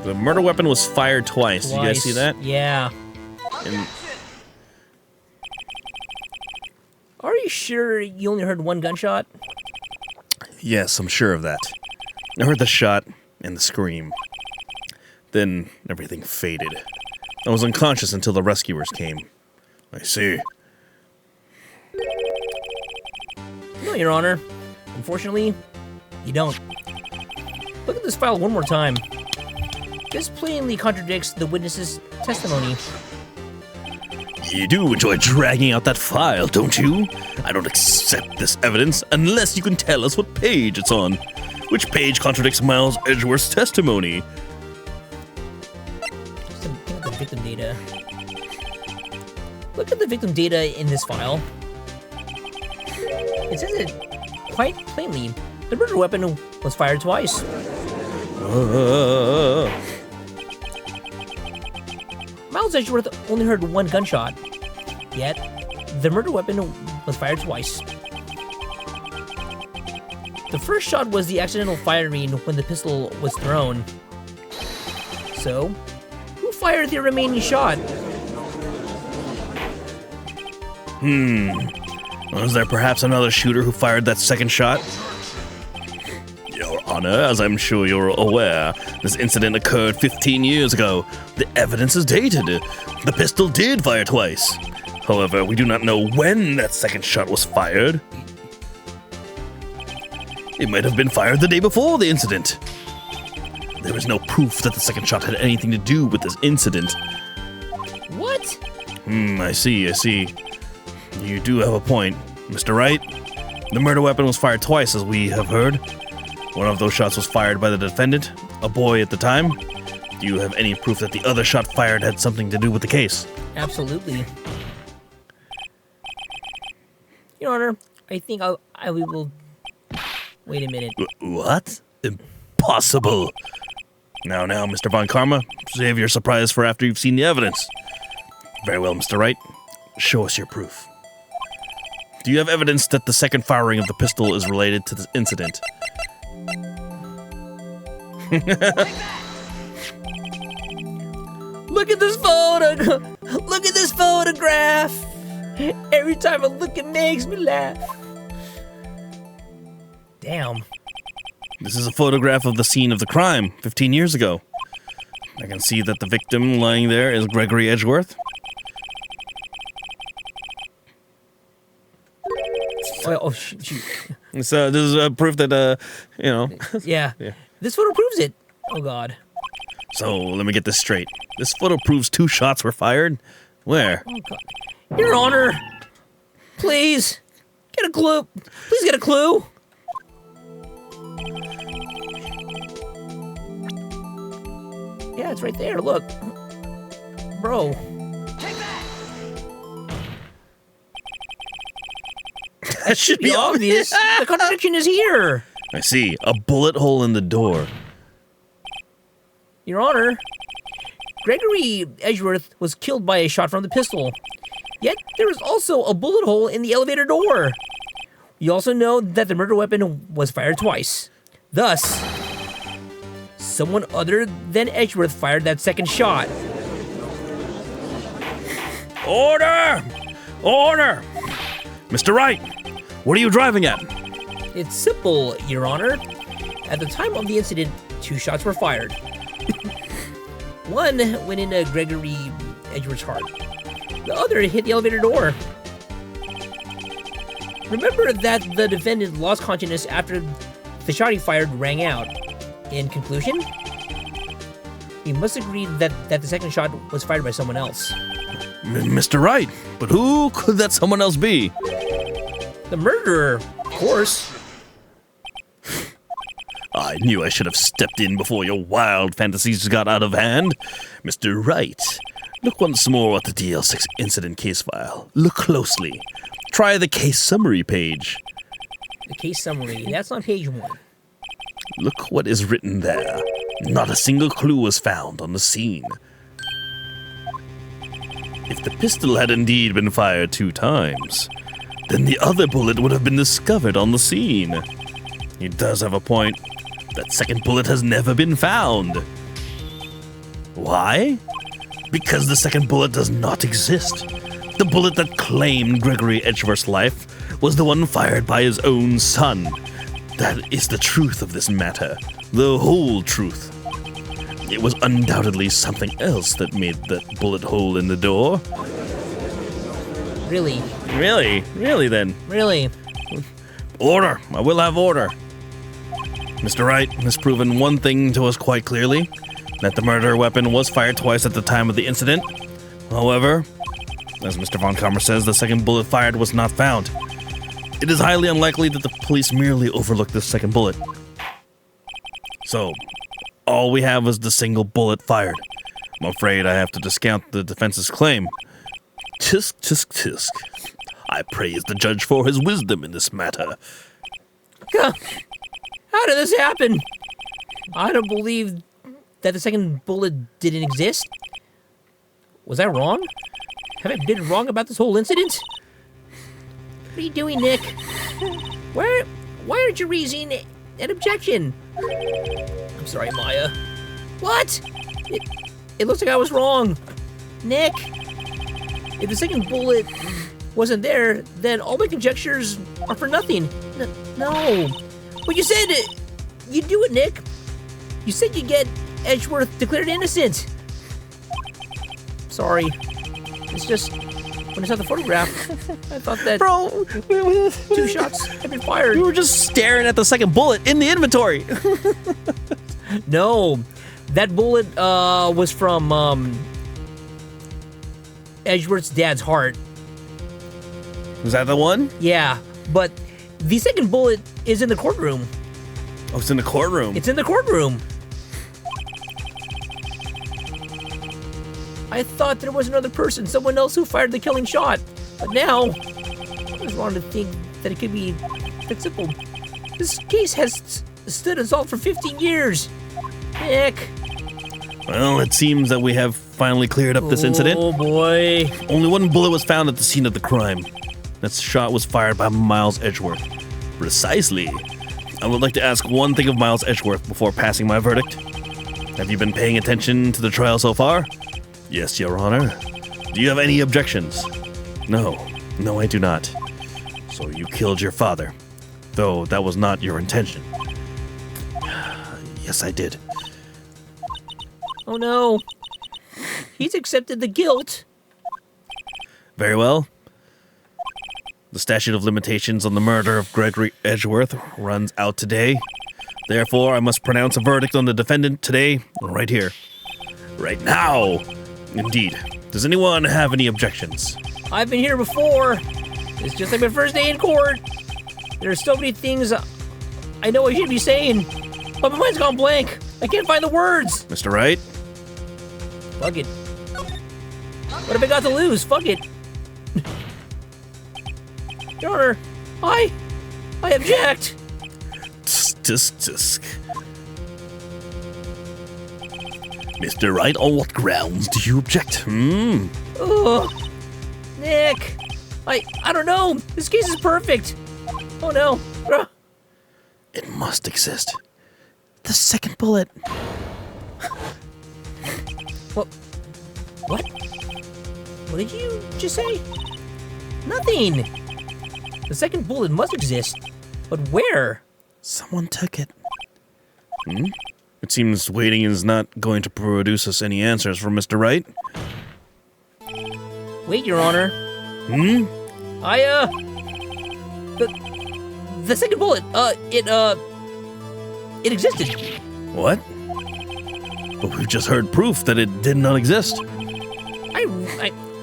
The murder weapon was fired twice. Did you guys see that? Yeah. And Are you sure you only heard one gunshot? yes, I'm sure of that. I heard the shot and the scream. Then everything faded. I was unconscious until the rescuers came. I see. No, Your Honor. Unfortunately, you don't. Look at this file one more time. This plainly contradicts the witness's testimony. You do enjoy dragging out that file, don't you? I don't accept this evidence unless you can tell us what page it's on. Which page contradicts Miles Edgeworth's testimony? Just look at the victim data. Look at the victim data in this file. It says it quite plainly. The murder weapon was fired twice. Miles Edgeworth only heard one gunshot, yet the murder weapon was fired twice. The first shot was the accidental firing when the pistol was thrown. So, who fired the remaining shot? Was there perhaps another shooter who fired that second shot? Your Honor, as I'm sure you're aware, this incident occurred 15 years ago. The evidence is dated. The pistol did fire twice. However, we do not know when that second shot was fired. It might have been fired the day before the incident. There is no proof that the second shot had anything to do with this incident. What? I see. You do have a point, Mr. Wright. The murder weapon was fired twice, as we have heard. One of those shots was fired by the defendant, a boy at the time. Do you have any proof that the other shot fired had something to do with the case? Absolutely. Your Honor, I think I will... Wait a minute. What? Impossible. Now, Mr. Von Karma, save your surprise for after you've seen the evidence. Very well, Mr. Wright. Show us your proof. Do you have evidence that the second firing of the pistol is related to this incident? Look at this photo! Look at this photograph! Every time I look, it makes me laugh. Damn. This is a photograph of the scene of the crime 15 years ago. I can see that the victim lying there is Gregory Edgeworth. Shoot. So this is proof that, Yeah. Yeah. This photo proves it. Oh, God. So let me get this straight. This photo proves 2 shots were fired? Where? Oh, God. Your Honor! Please! Get a clue! Please get a clue! Yeah, it's right there. Look. Bro. That should Be obvious. The contradiction is here. I see. A bullet hole in the door. Your Honor, Gregory Edgeworth was killed by a shot from the pistol. Yet there is also a bullet hole in the elevator door. You also know that the murder weapon was fired twice. Thus, someone other than Edgeworth fired that second shot. Order! Order! Mr. Wright, what are you driving at? It's simple, Your Honor. At the time of the incident, 2 shots were fired. One went into Gregory Edgeworth's heart. The other hit the elevator door. Remember that the defendant lost consciousness after the shot he fired rang out. In conclusion, we must agree that the second shot was fired by someone else. Mr. Wright, but who could that someone else be? The murderer, of course. I knew I should have stepped in before your wild fantasies got out of hand. Mr. Wright, look once more at the DL6 incident case file. Look closely. Try the case summary page. The case summary, that's on page 1. Look what is written there. Not a single clue was found on the scene. If the pistol had indeed been fired 2 times, then the other bullet would have been discovered on the scene. He does have a point. That second bullet has never been found. Why? Because the second bullet does not exist. The bullet that claimed Gregory Edgeworth's life was the one fired by his own son. That is the truth of this matter. The whole truth. It was undoubtedly something else that made that bullet hole in the door. Really? Really then? Really? Order! I will have order. Mr. Wright has proven one thing to us quite clearly, that the murder weapon was fired twice at the time of the incident. However, as Mr. Von Kammer says, the second bullet fired was not found. It is highly unlikely that the police merely overlooked this second bullet. So, all we have is the single bullet fired. I'm afraid I have to discount the defense's claim. Tisk, tisk, tisk. I praise the judge for his wisdom in this matter. How did this happen? I don't believe that the second bullet didn't exist. Was I wrong? Have I been wrong about this whole incident? What are you doing, Nick? Why aren't you raising an objection? I'm sorry, Maya. What? It looks like I was wrong. Nick, if the second bullet wasn't there, then all my conjectures are for nothing. No. But you said you'd do it, Nick. You said you'd get Edgeworth declared innocent. Sorry. It's just, when I saw the photograph, I thought that Bro, 2 shots had been fired. we were just staring at the second bullet in the inventory. No, that bullet was from Edgeworth's dad's heart. Was that the one? Yeah, but the second bullet is in the courtroom. Oh, it's in the courtroom. It's in the courtroom. I thought there was another person, someone else who fired the killing shot. But now, I was wrong to think that it could be that simple. This case has stood unsolved for 15 years. Nick. Well, it seems that we have finally cleared up this incident. Oh, boy. Only one bullet was found at the scene of the crime. That shot was fired by Miles Edgeworth. Precisely. I would like to ask one thing of Miles Edgeworth before passing my verdict. Have you been paying attention to the trial so far? Yes, Your Honor. Do you have any objections? No, I do not. So you killed your father, though that was not your intention. Yes, I did. Oh, no. He's accepted the guilt. Very well. The statute of limitations on the murder of Gregory Edgeworth runs out today. Therefore, I must pronounce a verdict on the defendant today, right here. Right now! Indeed. Does anyone have any objections? I've been here before. It's just like my first day in court. There are so many things I know I should be saying, but my mind's gone blank. I can't find the words. Mr. Wright? Fuck it. What have I got to lose? Fuck it. Your Honor, I object. Tisk. Mr. Wright, on what grounds do you object? Ugh. Nick, I don't know. This case is perfect. Oh no. It must exist. The second bullet. What? What? What did you just say? Nothing. The second bullet must exist, but where? Someone took it. It seems waiting is not going to produce us any answers from Mr. Wright. Wait, Your Honor. The second bullet, it existed. What? But we've just heard proof that it did not exist.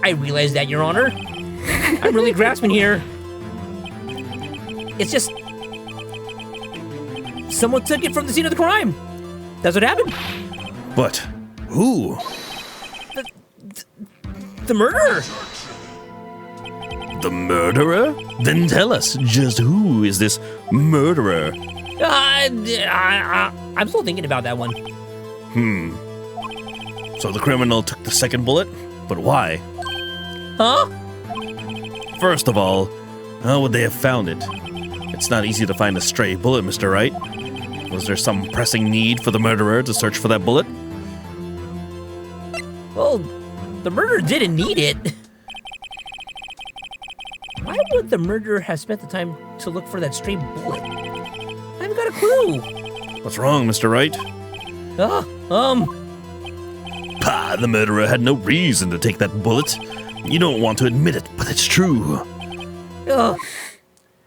I I realize that, Your Honor. I'm really grasping here. It's just... someone took it from the scene of the crime. That's what happened. But who? The murderer. The murderer? Then tell us, just who is this murderer? I'm still thinking about that one. So the criminal took the second bullet? But why? Huh? First of all, how would they have found it? It's not easy to find a stray bullet, Mr. Wright. Was there some pressing need for the murderer to search for that bullet? Well, the murderer didn't need it. Why would the murderer have spent the time to look for that stray bullet? I haven't got a clue. What's wrong, Mr. Wright? Pah, the murderer had no reason to take that bullet. You don't want to admit it, but it's true.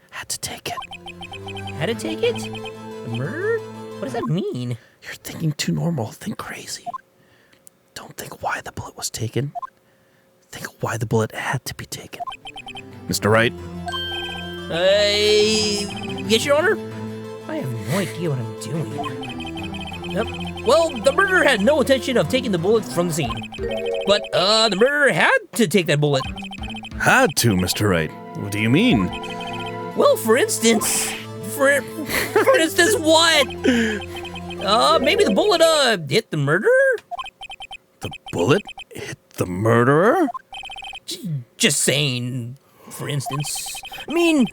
Had to take it. Had to take it? The murderer? What does that mean? You're thinking too normal. Think crazy. Don't think why the bullet was taken. Think why the bullet had to be taken. Mr. Wright? Yes, Your Honor? I have no idea what I'm doing. Yep. Well, the murderer had no intention of taking the bullet from the scene. But, the murderer had to take that bullet. Had to, Mr. Wright. What do you mean? Well, for instance... For instance, what? Maybe the bullet, hit the murderer? The bullet hit the murderer? Just saying, for instance. I mean,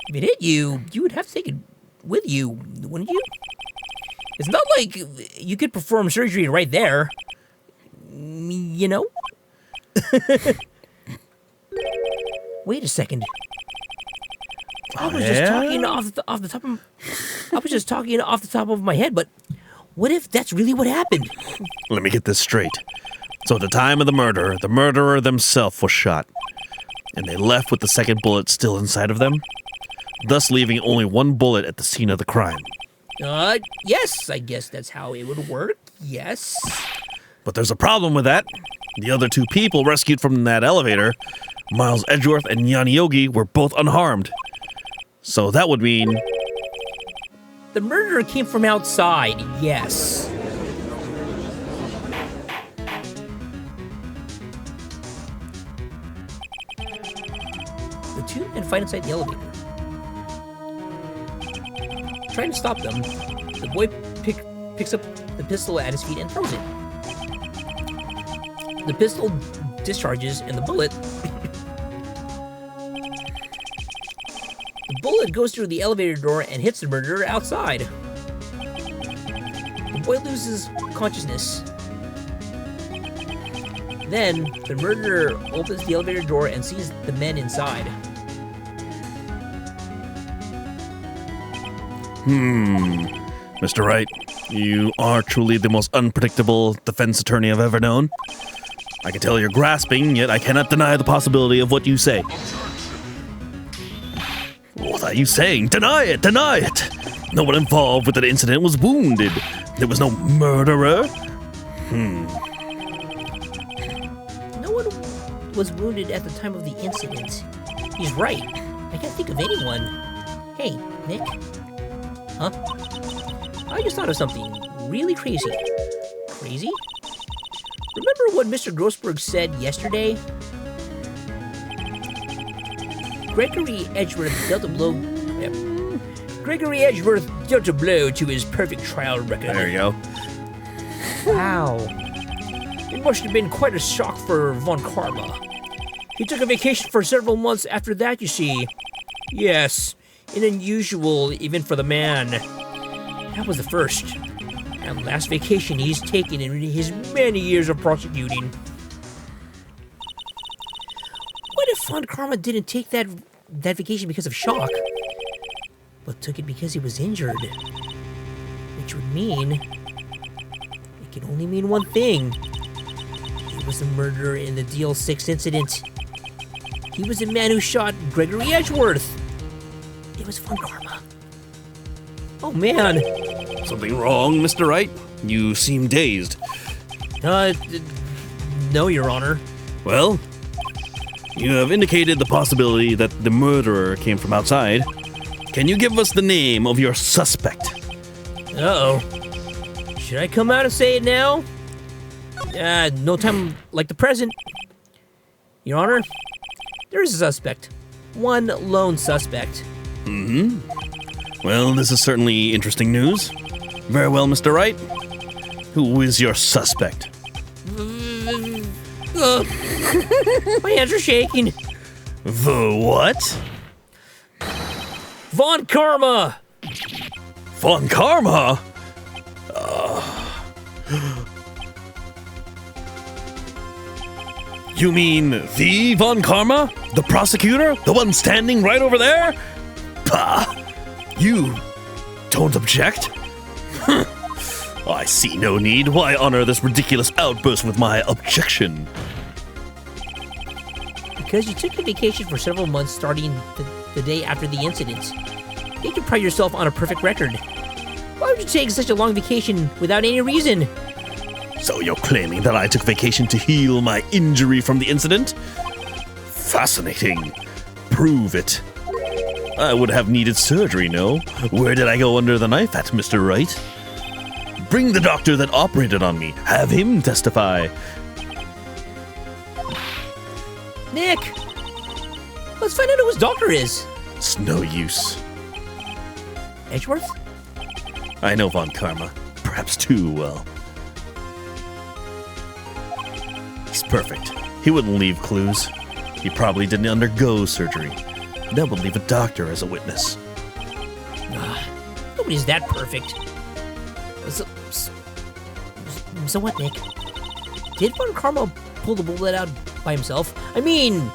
if it hit you, you would have to take it with you, wouldn't you? It's not like you could perform surgery right there. You know? Wait a second. I was just talking off the top of... I was just talking off the top of my head, but what if that's really what happened? Let me get this straight. So at the time of the murderer themselves was shot, and they left with the second bullet still inside of them, thus leaving only one bullet at the scene of the crime. Yes, I guess that's how it would work, yes. But there's a problem with that. The other two people rescued from that elevator, Miles Edgeworth and Yanni Yogi, were both unharmed. So that would mean... The murderer came from outside, yes. The two men fight inside the elevator. Trying to stop them, the boy picks up the pistol at his feet and throws it. The pistol discharges and the bullet... The bullet goes through the elevator door and hits the murderer outside. The boy loses consciousness. Then, the murderer opens the elevator door and sees the men inside. Mr. Wright, you are truly the most unpredictable defense attorney I've ever known. I can tell you're grasping, yet I cannot deny the possibility of what you say. What are you saying? Deny it! Deny it! No one involved with the incident was wounded. There was no murderer. No one was wounded at the time of the incident. He's right. I can't think of anyone. Hey, Nick. Huh? I just thought of something really crazy. Crazy? Remember what Mr. Grossberg said yesterday? Gregory Edgeworth dealt a blow. Gregory Edgeworth dealt a blow to his perfect trial record. There you go. Wow. It must have been quite a shock for Von Karma. He took a vacation for several months after that, you see. Yes, an unusual even for the man. That was the first and last vacation he's taken in his many years of prosecuting. What if Von Karma didn't take that vacation because of shock, but took it because he was injured? Which would mean... it can only mean one thing. He was the murderer in the DL6 incident. He was the man who shot Gregory Edgeworth. It was Von Karma. Oh, man. Something wrong, Mr. Wright? You seem dazed. No, Your Honor. Well, you have indicated the possibility that the murderer came from outside. Can you give us the name of your suspect? Uh-oh. Should I come out and say it now? No time like the present. Your Honor, there is a suspect. One lone suspect. Well, this is certainly interesting news. Very well, Mr. Wright. Who is your suspect? My hands are shaking. The what? Von Karma! Von Karma? You mean the Von Karma? The prosecutor? The one standing right over there? Bah! You don't object? I see no need. Why honor this ridiculous outburst with my objection? Because you took a vacation for several months starting the day after the incident. You can pride yourself on a perfect record. Why would you take such a long vacation without any reason? So you're claiming that I took vacation to heal my injury from the incident? Fascinating. Prove it. I would have needed surgery, no? Where did I go under the knife at, Mr. Wright? Bring the doctor that operated on me. Have him testify. Nick! Let's find out who his doctor is. It's no use. Edgeworth? I know Von Karma. Perhaps too well. He's perfect. He wouldn't leave clues. He probably didn't undergo surgery. That would leave a doctor as a witness. Nobody's that perfect. So what, Nick? Did Von Karma pull the bullet out by himself? I mean,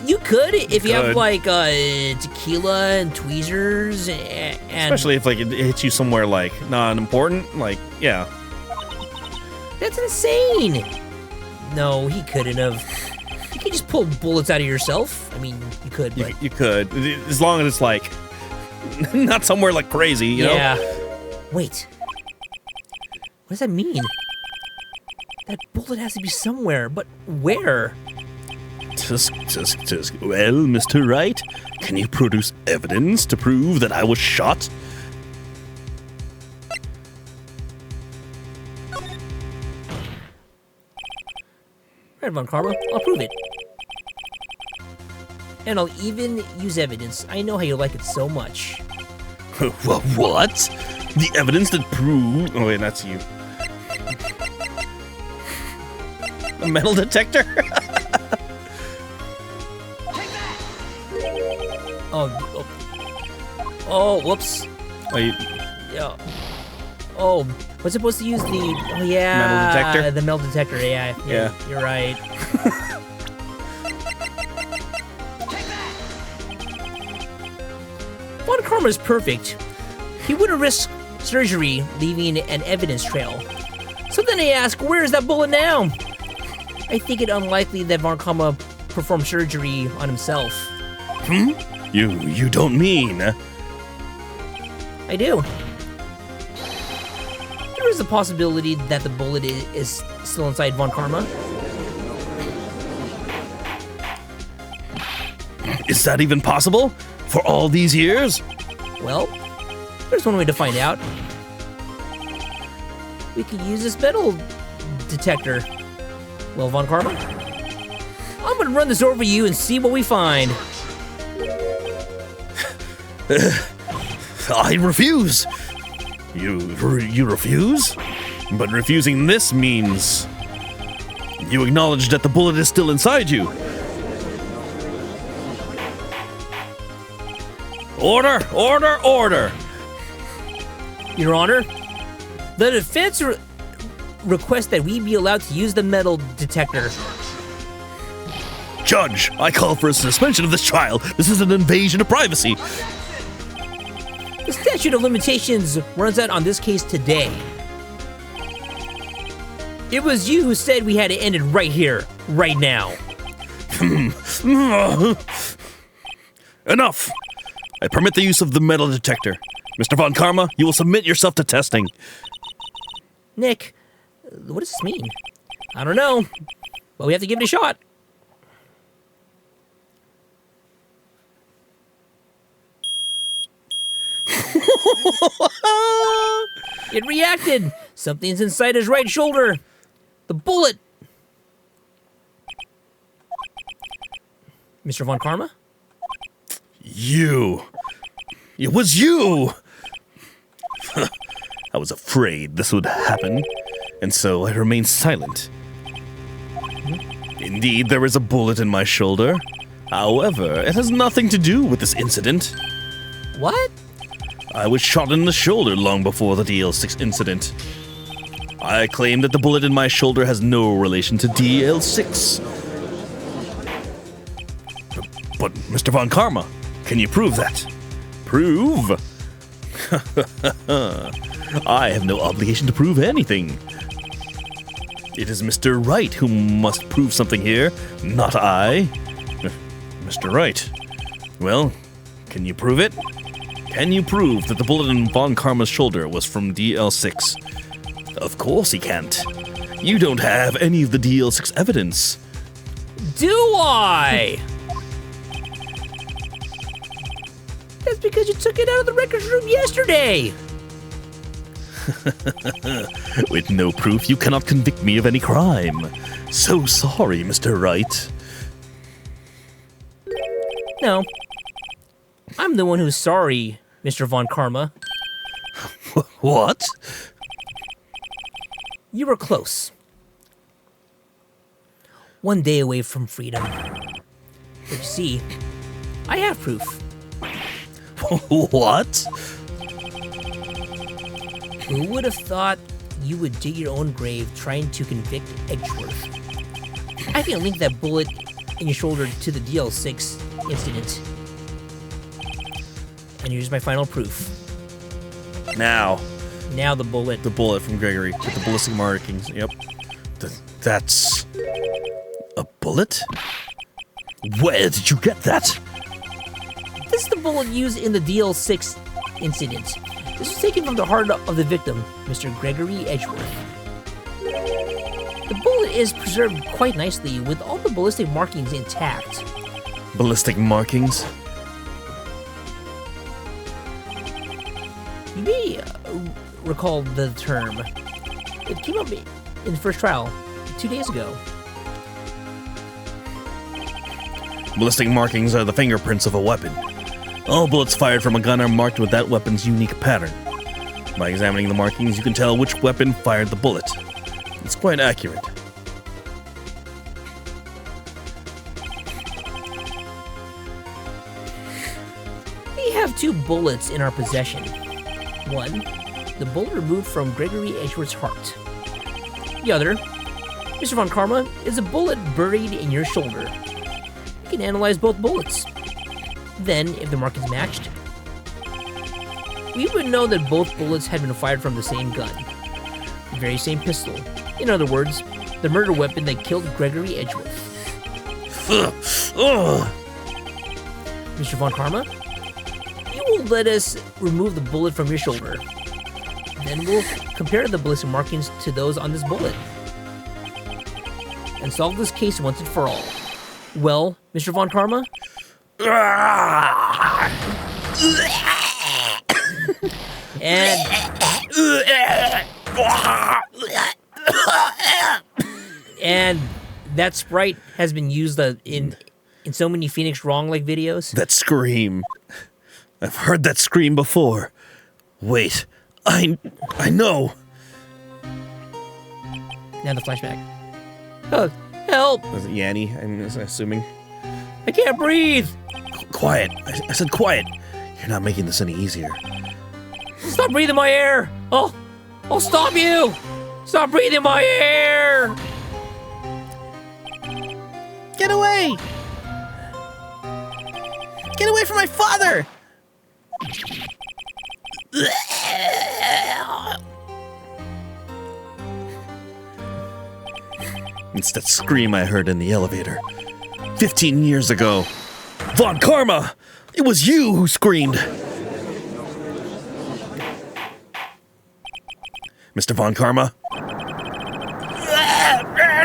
you could if you have like tequila and tweezers and especially if like it hits you somewhere like non-important, like yeah. That's insane. No, he couldn't have. You could just pull bullets out of yourself. I mean, you could, but You could, as long as it's like not somewhere like crazy, you know? Yeah. Wait. What does that mean? That bullet has to be somewhere, but where? Tisk. Well, Mr. Wright, can you produce evidence to prove that I was shot? Right, Von Karma, I'll prove it. And I'll even use evidence. I know how you like it so much. What? The evidence that proves... Oh, wait, that's you. A metal detector? Oh, whoops. Oh, you... Yeah. Oh, was supposed to use the... Oh, yeah. Metal detector? The metal detector, yeah. You're right. Von Karma is perfect. He wouldn't risk surgery leaving an evidence trail. So then I ask, where is that bullet now? I think it unlikely that Von Karma performed surgery on himself. You don't mean... I do. There is a possibility that the bullet is still inside Von Karma. Is that even possible? For all these years? Well, there's one way to find out. We could use this metal detector. Well, Von Karma, I'm gonna run this over you and see what we find. I refuse. You refuse? But refusing this means you acknowledge that the bullet is still inside you. Order! Order! Order! Your Honor, the defense requests that we be allowed to use the metal detector. Judge, I call for a suspension of this trial. This is an invasion of privacy. The statute of limitations runs out on this case today. It was you who said we had to end it right here, right now. Enough! I permit the use of the metal detector. Mr. Von Karma, you will submit yourself to testing. Nick, what does this mean? I don't know. but we have to give it a shot. It reacted. Something's inside his right shoulder. The bullet. Mr. Von Karma? You. It was you. I was afraid this would happen, and so I remained silent. Indeed, there is a bullet in my shoulder. However, it has nothing to do with this incident. What? I was shot in the shoulder long before the DL6 incident. I claim that the bullet in my shoulder has no relation to DL6. But Mr. Von Karma, can you prove that? Prove? I have no obligation to prove anything. It is Mr. Wright who must prove something here, not I. Mr. Wright. Well, can you prove it? Can you prove that the bullet in Von Karma's shoulder was from DL6? Of course he can't. You don't have any of the DL6 evidence. Do I? That's because you took it out of the records room yesterday. With no proof, you cannot convict me of any crime. So sorry, Mr. Wright. No. I'm the one who's sorry, Mr. Von Karma. What? You were close. One day away from freedom. But you see, I have proof. What? Who would have thought you would dig your own grave trying to convict Edgeworth? I can link that bullet in your shoulder to the DL6 incident. And here's my final proof. Now. Now the bullet. The bullet from Gregory with the ballistic markings. Yep. That's a bullet? Where did you get that? This is the bullet used in the DL6 incident. This was taken from the heart of the victim, Mr. Gregory Edgeworth. The bullet is preserved quite nicely with all the ballistic markings intact. Ballistic markings? You may recall the term. It came up in the first trial 2 days ago. Ballistic markings are the fingerprints of a weapon. All bullets fired from a gun are marked with that weapon's unique pattern. By examining the markings, you can tell which weapon fired the bullet. It's quite accurate. We have 2 bullets in our possession. One, the bullet removed from Gregory Edgeworth's heart. The other, Mr. Von Karma, is a bullet buried in your shoulder. You can analyze both bullets. Then, if the markings matched, we would know that both bullets had been fired from the same gun, the very same pistol. In other words, the murder weapon that killed Gregory Edgeworth. Mr. Von Karma, you will let us remove the bullet from your shoulder. Then we'll compare the ballistic markings to those on this bullet and solve this case once and for all. Well, Mr. Von Karma? And that Sprite has been used in so many Phoenix Wrong-like videos. That scream. I've heard that scream before. Wait, I know. Now the flashback. Oh, help! Was it Yanni, I'm assuming? I can't breathe! Quiet. I said quiet. You're not making this any easier. Stop breathing my air! I'll stop you! Stop breathing my air! Get away! Get away from my father! It's that scream I heard in the elevator. 15 years ago. Von Karma! It was you who screamed! Mr. Von Karma?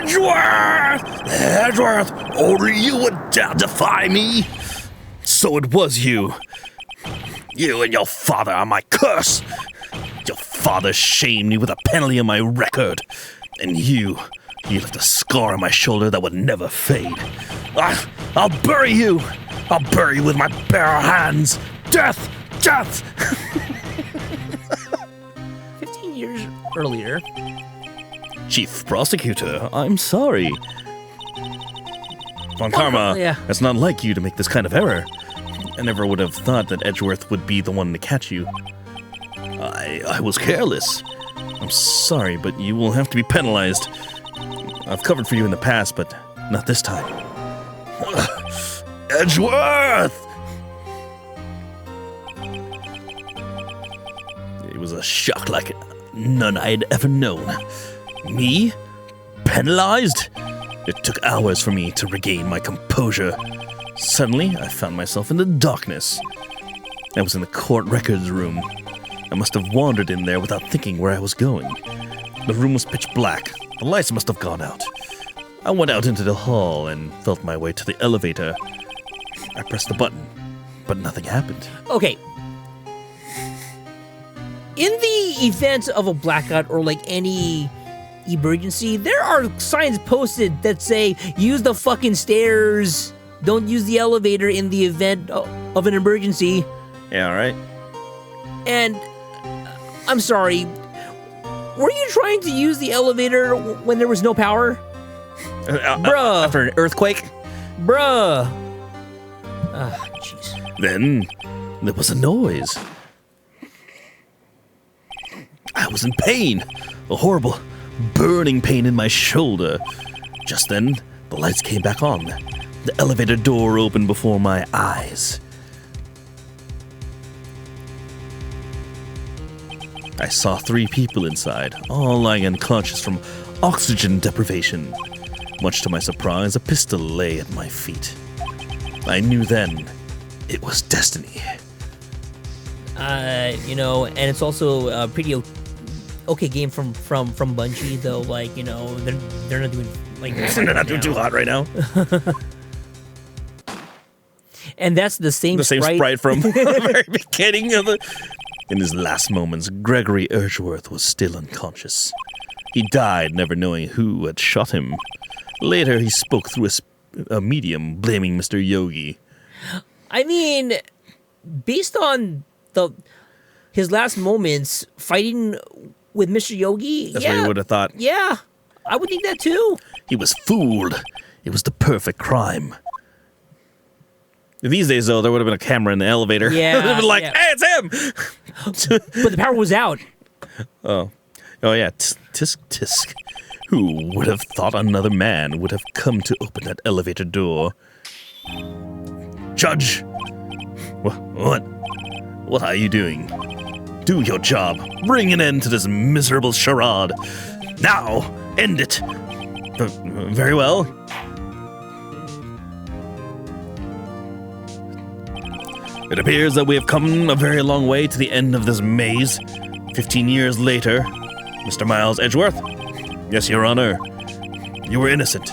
Edgeworth! Edgeworth! Only you would dare defy me! So it was you. You and your father are my curse. Your father shamed me with a penalty on my record. And you left a scar on my shoulder that would never fade. I'll bury you! I'll bury you with my bare hands! Death! Death! 15 years earlier. Chief Prosecutor, I'm sorry. Von Karma, yeah. it's not like you to make this kind of error. I never would have thought that Edgeworth would be the one to catch you. I was careless. I'm sorry, but you will have to be penalized. I've covered for you in the past, but not this time. Edgeworth! It was a shock like none I had ever known. Me? Penalized? It took hours for me to regain my composure. Suddenly, I found myself in the darkness. I was in the court records room. I must have wandered in there without thinking where I was going. The room was pitch black. The lights must have gone out. I went out into the hall and felt my way to the elevator. I pressed the button, but nothing happened. Okay. In the event of a blackout or like any emergency, there are signs posted that say, use the fucking stairs. Don't use the elevator in the event of an emergency. Yeah, all right. And I'm sorry, were you trying to use the elevator when there was no power? Bruh. After an earthquake? Bruh. Ah, jeez. Then there was a noise. I was in pain. A horrible, burning pain in my shoulder. Just then, the lights came back on. The elevator door opened before my eyes. I saw 3 people inside, all lying unconscious from oxygen deprivation. Much to my surprise, a pistol lay at my feet. I knew then it was destiny. And it's also a pretty okay game from Bungie, though. Like, they're not doing like They're not doing too hot right now. And that's the same sprite from the very beginning of the. In his last moments, Gregory Edgeworth was still unconscious. He died never knowing who had shot him. Later, he spoke through a medium, blaming Mr. Yogi. I mean, based on his last moments fighting with Mr. Yogi, That's what you would have thought. Yeah, I would think that too. He was fooled. It was the perfect crime. These days, though, there would have been a camera in the elevator. Yeah, it would have been like, yeah. hey, it's him! But the power was out. Oh yeah, tisk tisk. Who would have thought another man would have come to open that elevator door? Judge! What are you doing? Do your job. Bring an end to this miserable charade. Now, end it. Very well. It appears that we have come a very long way to the end of this maze. 15 years later, Mr. Miles Edgeworth. Yes, Your Honor. You were innocent.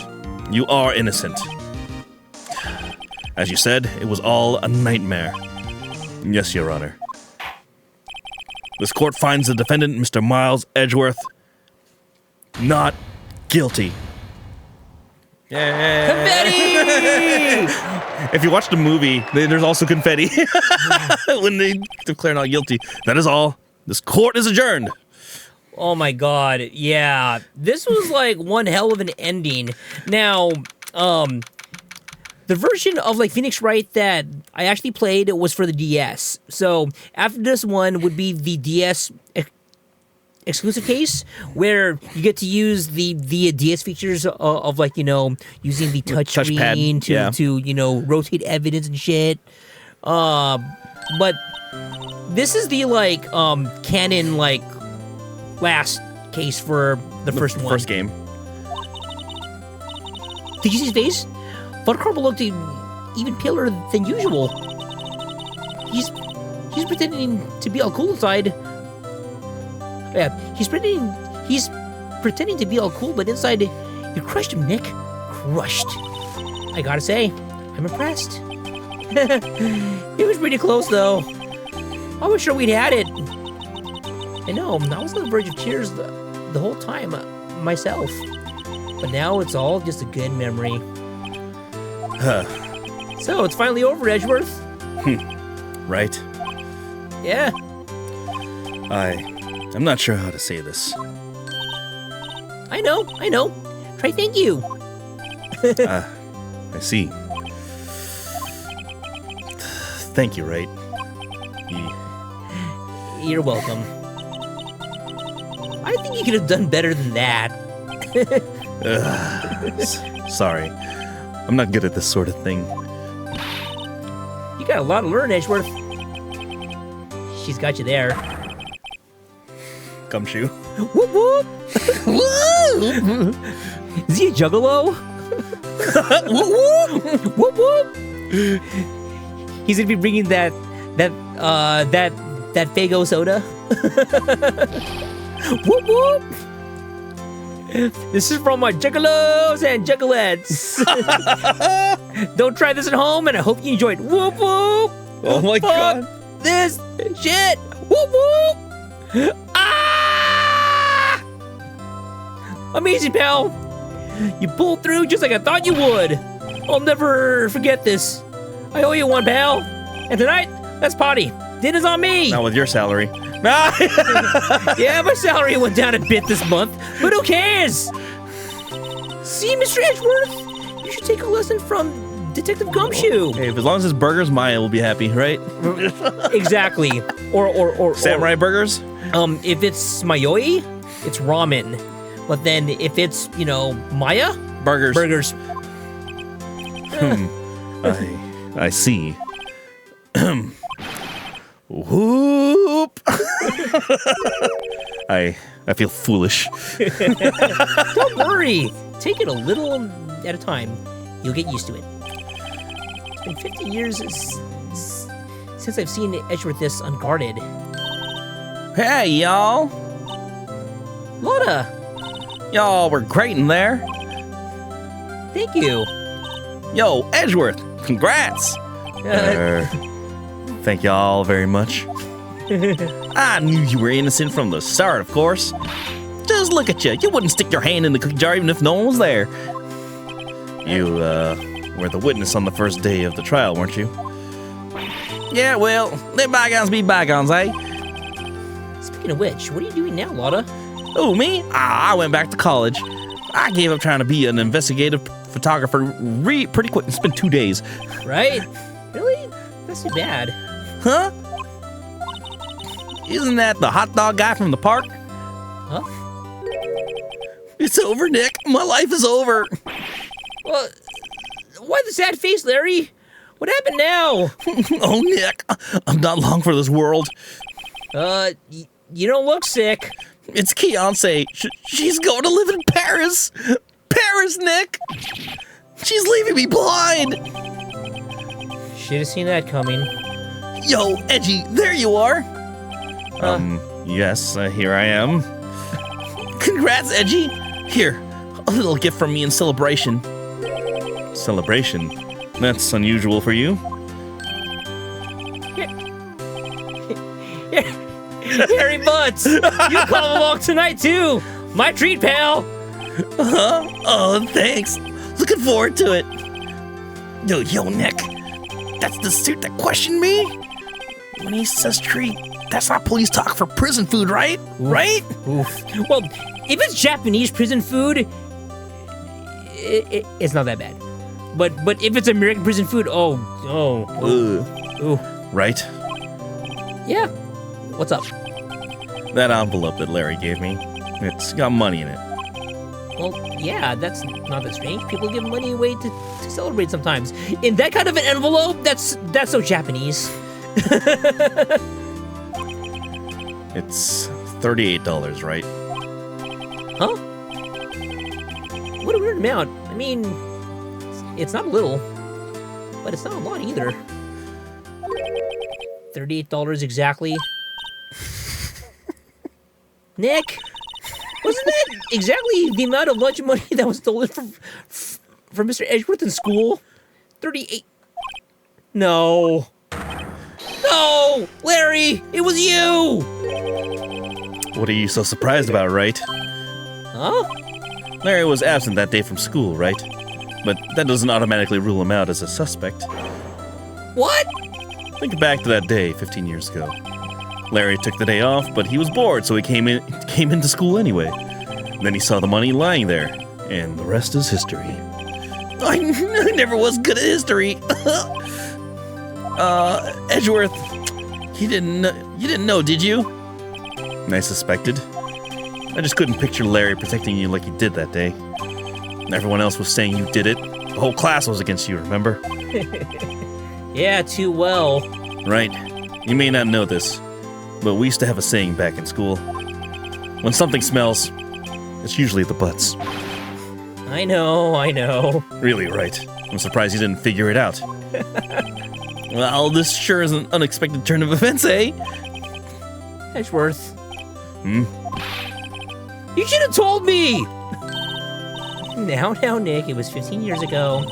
You are innocent. As you said, it was all a nightmare. Yes, Your Honor. This court finds the defendant, Mr. Miles Edgeworth, not guilty. Yay! Confetti! If you watch the movie, there's also confetti when they declare not guilty. That is all. This court is adjourned. Oh my god, yeah. This was like one hell of an ending. Now, the version of like Phoenix Wright that I actually played was for the DS. So after this one would be the DS exclusive case where you get to use the DS features of like, using the touch screen to rotate evidence and shit. But this is the like canon like last case for the first one. First game. Did you see his face? Von Karma looked even paler than usual. He's pretending to be all cool inside. Yeah, he's pretending to be all cool, but inside You crushed him, Nick. Crushed. I gotta say, I'm impressed. It was pretty close, though. I was sure we'd had it. I know, I was on the verge of tears the whole time, myself. But now it's all just a good memory. So, it's finally over, Edgeworth. Right. Yeah. I'm not sure how to say this. I know. Try thank you. I see. Thank you, right? You're welcome. I think you could have done better than that. Sorry. I'm not good at this sort of thing. You got a lot to learn, Edgeworth. She's got you there. Gumshoe. Whoop whoop! Is he a juggalo? Whoop whoop! Whoop whoop! He's gonna be bringing that Faygo soda. Whoop whoop! This is from my juggalos and juggalettes. Don't try this at home, and I hope you enjoyed. Whoop whoop! Oh my God! This shit! Whoop whoop! Ah! Amazing, pal! You pulled through just like I thought you would. I'll never forget this. I owe you one, pal. And tonight, let's party. Dinner's on me. Not with your salary. Yeah, my salary went down a bit this month, but who cares? See, Mr. Edgeworth, you should take a lesson from Detective Gumshoe. Hey, as long as it's burgers, Maya will be happy, right? Exactly. Or Samurai burgers? If it's Mayoi, it's ramen. But then if it's, Maya, Burgers. burgers. I see. Whoop! I feel foolish. Don't worry. Take it a little at a time. You'll get used to it. It's been 50 years since I've seen Edgeworth this unguarded. Hey, y'all. Lotta, Y'all were great in there. thank you. Yo, Edgeworth, congrats. Thank y'all very much. I knew you were innocent from the start, of course. Just look at you. You wouldn't stick your hand in the cookie jar even if no one was there. You, were the witness on the first day of the trial, weren't you? Yeah, well, let bygones be bygones, eh? Speaking of which, what are you doing now, Lotta? Oh, me? I went back to college. I gave up trying to be an investigative photographer pretty quick. It's been 2 days. Right? Really? That's too bad. Huh? Isn't that the hot dog guy from the park? Huh? It's over, Nick. My life is over. Well, why the sad face, Larry? What happened now? Oh, Nick. I'm not long for this world. You don't look sick. It's Keonce. She's going to live in Paris. Paris, Nick. She's leaving me blind. Should have seen that coming. Yo, Edgy, there you are. Yes, here I am. Congrats, Edgy. Here, a little gift from me in celebration. Celebration? That's unusual for you. Harry Butts, you come along tonight too. My treat, pal. Oh, thanks. Looking forward to it. Yo, Nick. That's the suit that questioned me? When he says treat, that's not police talk for prison food, right? Right? Oof. Well, if it's Japanese prison food, it's not that bad. But if it's American prison food, oh. Right? Yeah. What's up? That envelope that Larry gave me, it's got money in it. Well, yeah, that's not that strange. People give money away to celebrate sometimes. In that kind of an envelope, that's so Japanese. It's $38, right? Huh? What a weird amount. I mean, it's not little, but it's not a lot either. $38 exactly. Nick, Wasn't that exactly the amount of lunch money that was stolen from Mr. Edgeworth in school? 38. No. No! Larry! It was you! What are you so surprised about, right? Huh? Larry was absent that day from school, right? But that doesn't automatically rule him out as a suspect. What? Think back to that day 15 years ago. Larry took the day off, but he was bored, so he came into school anyway. Then he saw the money lying there, and the rest is history. I never was good at history. Edgeworth, you didn't know, did you? I suspected. I just couldn't picture Larry protecting you like he did that day. Everyone else was saying you did it. The whole class was against you, remember? Yeah, too well. Right. You may not know this, but we used to have a saying back in school. When something smells, it's usually the butts. I know. Really, right. I'm surprised you didn't figure it out. Well, this sure is an unexpected turn of events, eh? Edgeworth. You should have told me! Now, Nick, it was 15 years ago.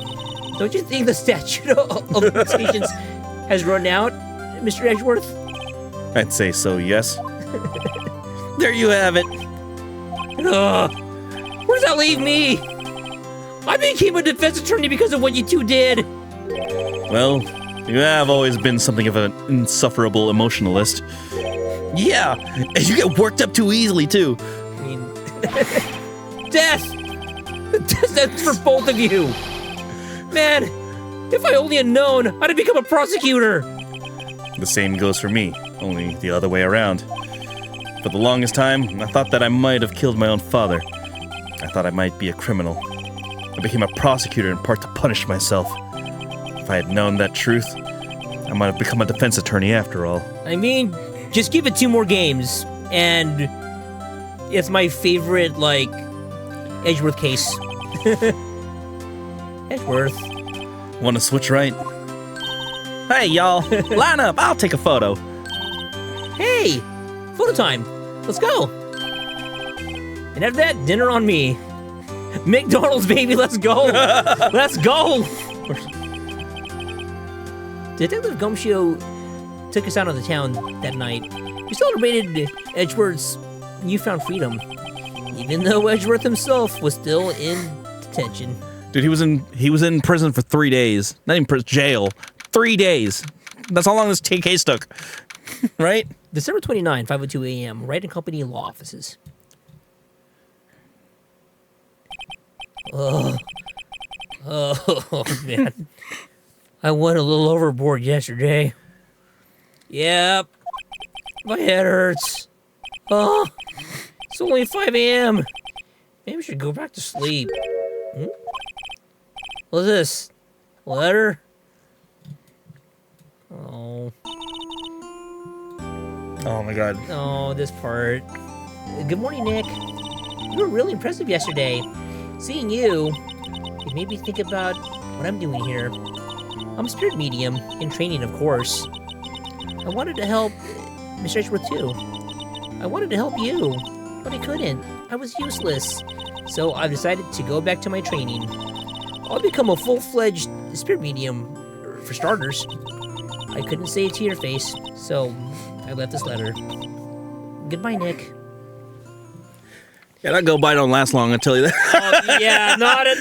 Don't you think the statute of limitations has run out, Mr. Edgeworth? I'd say so, yes. There you have it. Where does that leave me? I became a defense attorney because of what you two did. Well, you have always been something of an insufferable emotionalist. Yeah, and you get worked up too easily, too. I mean, death! That's for both of you. Man, if I only had known, I'd have become a prosecutor. The same goes for me, only the other way around. For the longest time, I thought that I might have killed my own father. I thought I might be a criminal. I became a prosecutor in part to punish myself. If I had known that truth, I might have become a defense attorney after all. I mean, just give it 2 more games, and it's my favorite, Edgeworth case. Edgeworth. Want to switch right? Hey, y'all, line up, I'll take a photo. Hey, photo time. Let's go. And after that, dinner on me. McDonald's, baby, let's go. Let's go. Detective Gumshoe took us out of the town that night. We celebrated Edgeworth's newfound freedom, even though Edgeworth himself was still in detention. Dude, he was in prison for 3 days. Not even prison, jail. 3 days. That's how long this case took. Right? December 29, 5:02 a.m., Wright & Company law offices. Oh, man. I went a little overboard yesterday. Yep. My head hurts. Oh, it's only 5 a.m. Maybe I should go back to sleep. What's this? Letter? Oh. Oh my god. Oh, this part. Good morning, Nick. You were really impressive yesterday. Seeing you, it made me think about what I'm doing here. I'm a spirit medium, in training, of course. I wanted to help Mr. Edgeworth, too. I wanted to help you, but I couldn't. I was useless. So I've decided to go back to my training. I'll become a full-fledged spirit medium, for starters. I couldn't say it to your face, so I left this letter. Goodbye, Nick. Yeah, that go by don't last long, I'll tell you that. Oh, yeah, not at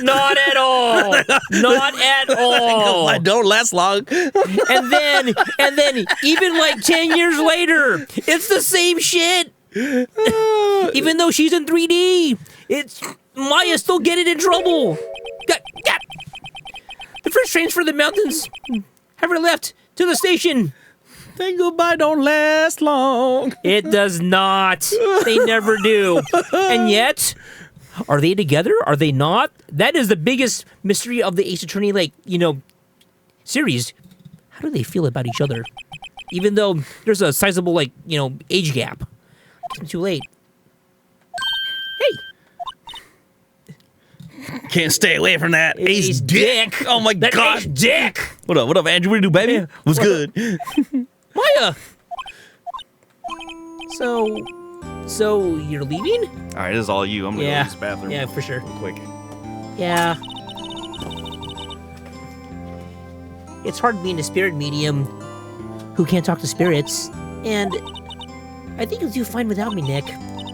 all. Not at all. I don't last long. And then, even 10 years later, it's the same shit. Even though she's in 3D, it's Maya still getting in trouble. Yeah. The first trains for the mountains have left to the station. Then goodbye don't last long. It does not. They never do. And yet, are they together? Are they not? That is the biggest mystery of the Ace Attorney, series. How do they feel about each other? Even though there's a sizable, age gap. It's too late. Hey. Can't stay away from that Ace dick. Oh my god. Ace dick. What up, Andrew? What do you do, baby? What's good? Maya! So, So you're leaving? All right, this is all you. I'm gonna go to this bathroom. Yeah, for sure. Real quick. Yeah. It's hard being a spirit medium who can't talk to spirits, and I think you'll do fine without me, Nick.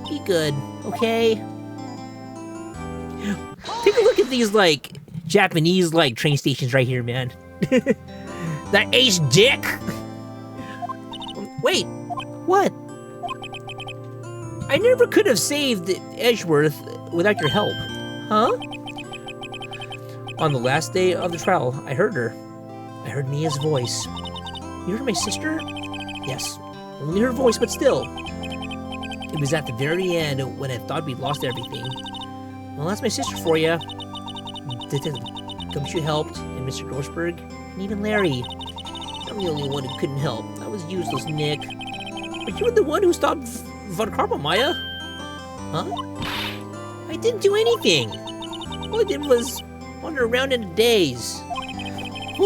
Be good, okay? Take a look at these, like, Japanese, like, train stations right here, man. That ace dick! Wait, what? I never could have saved Edgeworth without your help. Huh? On the last day of the trial, I heard her. I heard Mia's voice. You heard my sister? Yes. Only her voice, but still. It was at the very end when I thought we'd lost everything. Well, that's my sister for you. Detective Gumshoe helped, and Mr. Grossberg, and even Larry. I'm the only one who couldn't help. I was useless, Nick. But you were the one who stopped Von Karma, Maya. Huh? I didn't do anything. All I did was wander around in a daze.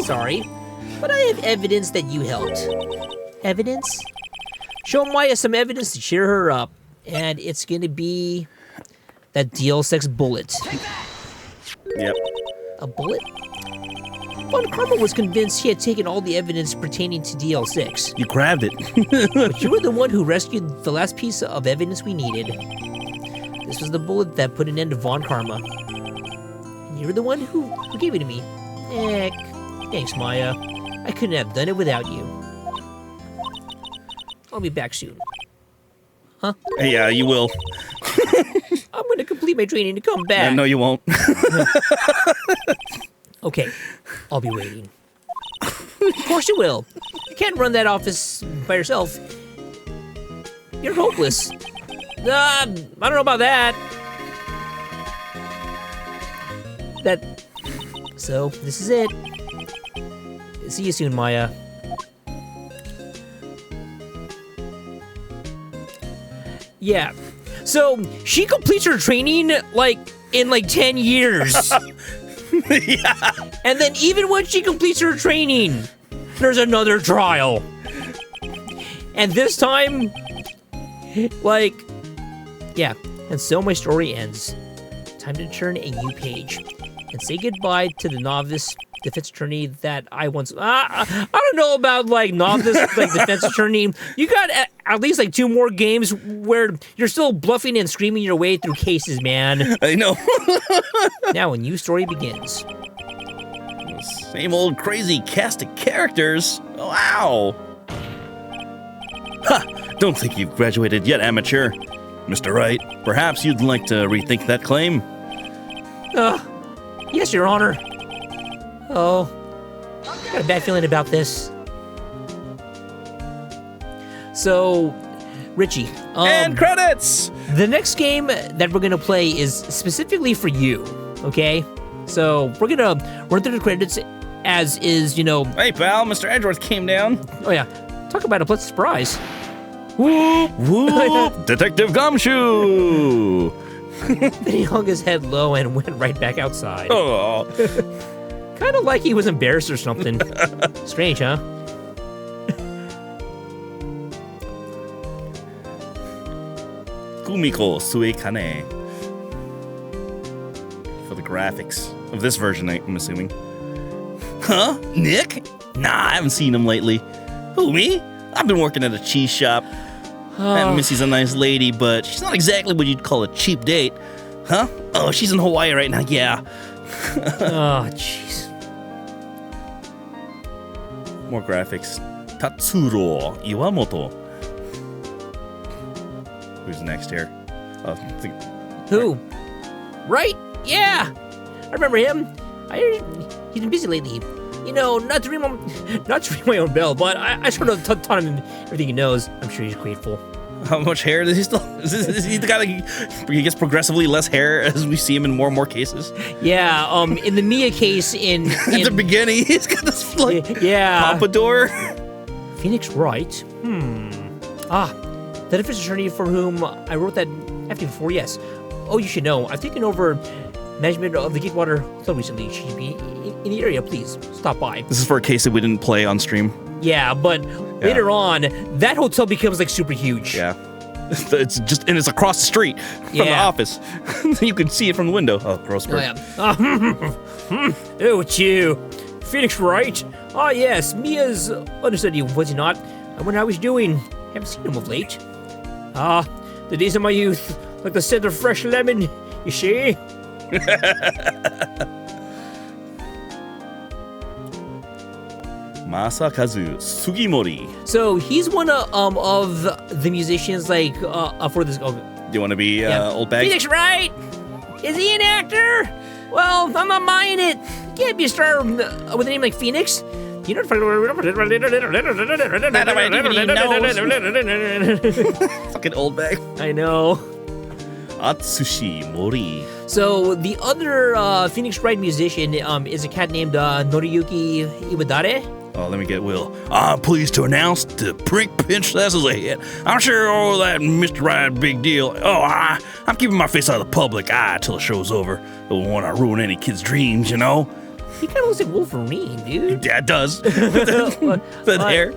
Sorry, but I have evidence that you helped. Evidence? Show Maya some evidence to cheer her up, and it's gonna be that DL6 bullet. Yep. A bullet? Von Karma was convinced he had taken all the evidence pertaining to DL6. You grabbed it. But you were the one who rescued the last piece of evidence we needed. This was the bullet that put an end to Von Karma. And you were the one who gave it to me. Heck. Thanks, Maya. I couldn't have done it without you. I'll be back soon. Huh? Yeah, you will. I'm gonna complete my training to come back. No, you won't. Okay, I'll be waiting. Of course you will. You can't run that office by yourself. You're hopeless. I don't know about that. So, this is it. See you soon, Maya. Yeah. So, she completes her training, like, in, 10 years. Yeah. And then even when she completes her training, there's another trial. And this time, yeah. And so my story ends. Time to turn a new page and say goodbye to the novice defense attorney that I once... I don't know about, novice, defense attorney. You got at least, 2 more games where you're still bluffing and screaming your way through cases, man. I know. Now a new story begins. Same old crazy cast of characters. Wow. Ha! Don't think you've graduated yet, amateur. Mr. Wright, perhaps you'd like to rethink that claim? Yes, Your Honor. Oh, got a bad feeling about this. So, Richie, and credits! The next game that we're gonna play is specifically for you, okay? So, we're gonna run through the credits as is, Hey, pal, Mr. Edgeworth came down. Oh yeah, talk about a pleasant surprise. Whoop, whoop, Detective Gumshoe! Then he hung his head low and went right back outside. Oh. Kind of like he was embarrassed or something. Strange, huh? Kumiko Suekane. For the graphics of this version, I'm assuming. Huh? Nick? Nah, I haven't seen him lately. Who, me? I've been working at a cheese shop. Aunt Missy's a nice lady, but she's not exactly what you'd call a cheap date. Huh? Oh, she's in Hawaii right now, yeah. Oh, jeez. More graphics. Tatsuro Iwamoto. Who's next here? Who? Right? Yeah! I remember him. He's been busy lately. Not to ring my own bell, but I sort of taught him everything he knows. I'm sure he's grateful. How much hair does he still? Is he the guy that he gets progressively less hair as we see him in more and more cases? Yeah. In the Mia case, in at the beginning, he's got this pompadour. Phoenix Wright. The defense attorney for whom I wrote that FD before. Yes. Oh, you should know. I've taken over management of the Gatewater Hotel recently. Should be in the area. Please stop by. This is for a case that we didn't play on stream. Yeah, but later on, that hotel becomes super huge. Yeah. It's just, and it's across the street from the Yeah. office. You can see it from the window. Oh, gross. Oh, yeah. Oh, it's you. Phoenix Wright? Ah, yes. Mia's understudy, was he not? I wonder how he's doing. Haven't seen him of late. Ah, the days of my youth. Like the scent of fresh lemon, you see? Masakazu Sugimori. So he's one of the musicians, like, for this. Oh, Do you want to be yeah. old bag? Phoenix Wright? Is he an actor? Well, I'm not buying it. You can't be a star with a name like Phoenix. You know. Fucking old bag. I know. Atsushi Mori. So the other Phoenix Wright musician is a cat named Noriyuki Iwadare. Oh, let me get Will. I'm pleased to announce the Pink Princess is ahead. I'm sure all that Mr. Right big deal. Oh, I'm keeping my face out of the public eye till the show's over. Don't want to ruin any kid's dreams, you know? He kind of looks like Wolverine, dude. Yeah, it does. The hair.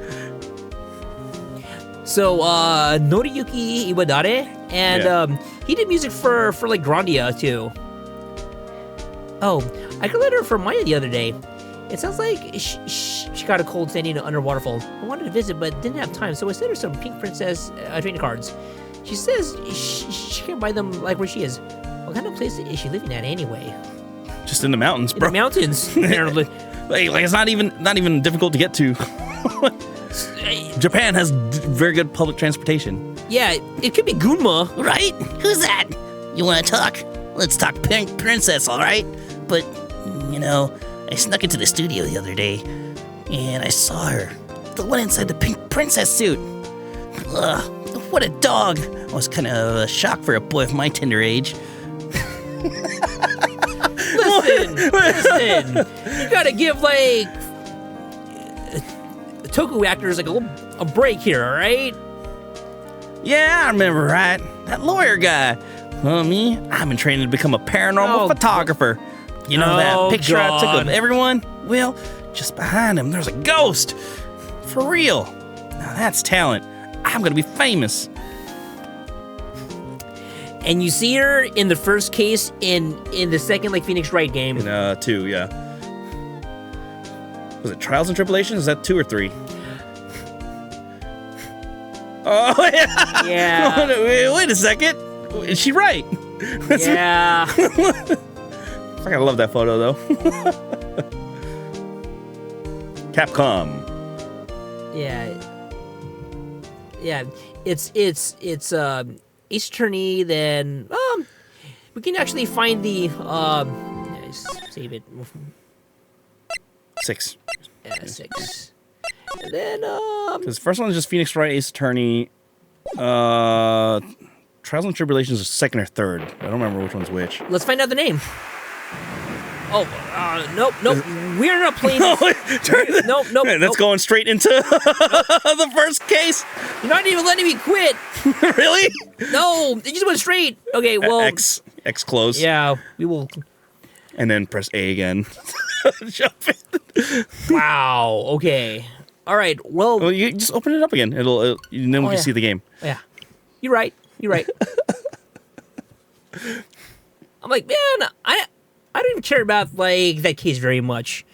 So Noriyuki Iwadare, and he did music for like Grandia too. Oh, I got a letter from Maya the other day. It sounds like she got a cold standing under a waterfall. I wanted to visit, but didn't have time, so I sent her some Pink Princess trading cards. She says she can't buy them like where she is. What kind of place is she living at anyway? Just in the mountains, In bro. the mountains, apparently. Like it's not even difficult to get to. Japan has very good public transportation. Yeah, it could be Gunma. Right? Who's that? You want to talk? Let's talk Pink Princess, all right? But, you know, I snuck into the studio the other day, and I saw her. The one inside the Pink Princess suit. Ugh, what a dog. I was kind of a shock for a boy of my tender age. Listen, you gotta give like Toku actors like a break here, all right? Yeah, I remember, right? That lawyer guy. Well, me, I've been training to become a paranormal Oh, photographer. You know that oh, picture I took of God. everyone? Well, just behind him, there's a ghost. For real. Now that's talent. I'm gonna be famous. And you see her in the first case in the second like Phoenix Wright game. In 2, yeah. Was it Trials and Tribulations? Is that 2 or 3? Oh, yeah. Yeah. Wait a second. Is she right? Yeah. I gotta love that photo, though. Capcom. Yeah. Yeah. It's Ace Attorney, then we can actually find the save it. 6. 6. And then Because the first one is just Phoenix Wright, Ace Attorney. Trials and Tribulations is 2nd or 3rd. I don't remember which one's which. let's find out the name. Oh, nope. We're not playing. Nope. Man, that's going straight into the first case. You're not even letting me quit. Really? No, it just went straight. Okay, well, X close. yeah, we will. And then press A again. Jump in. Wow. Okay. All right. Well, Well, you just open it up again. And then we can yeah. see the game. yeah. You're right. I'm like, man, I don't even care about like that case very much.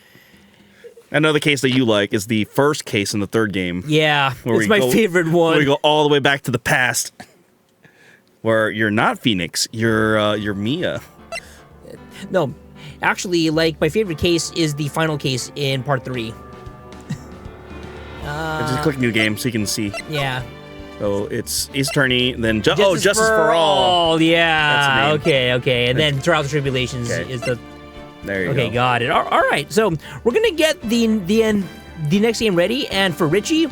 Another case that you like is the first case in the 3rd game. Yeah, where it's we my go- favorite Where one. we go all the way back to the past. Where you're not Phoenix, you're Mia. No, actually, like my favorite case is the final case in part 3. Just click new game so you can see. Yeah. So it's Ace Attorney, then Justice for All. Yeah. That's the name. Okay. And then Trials and Tribulations Okay. is the. There you Okay, go. got it. All right. So we're gonna get the next game ready, and for Richie,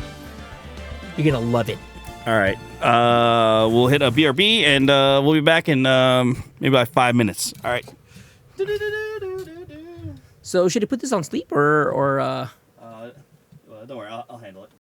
you're gonna love it. All right. We'll hit a BRB and we'll be back in maybe like 5 minutes. All right. So should I put this on sleep or Don't worry, I'll handle it.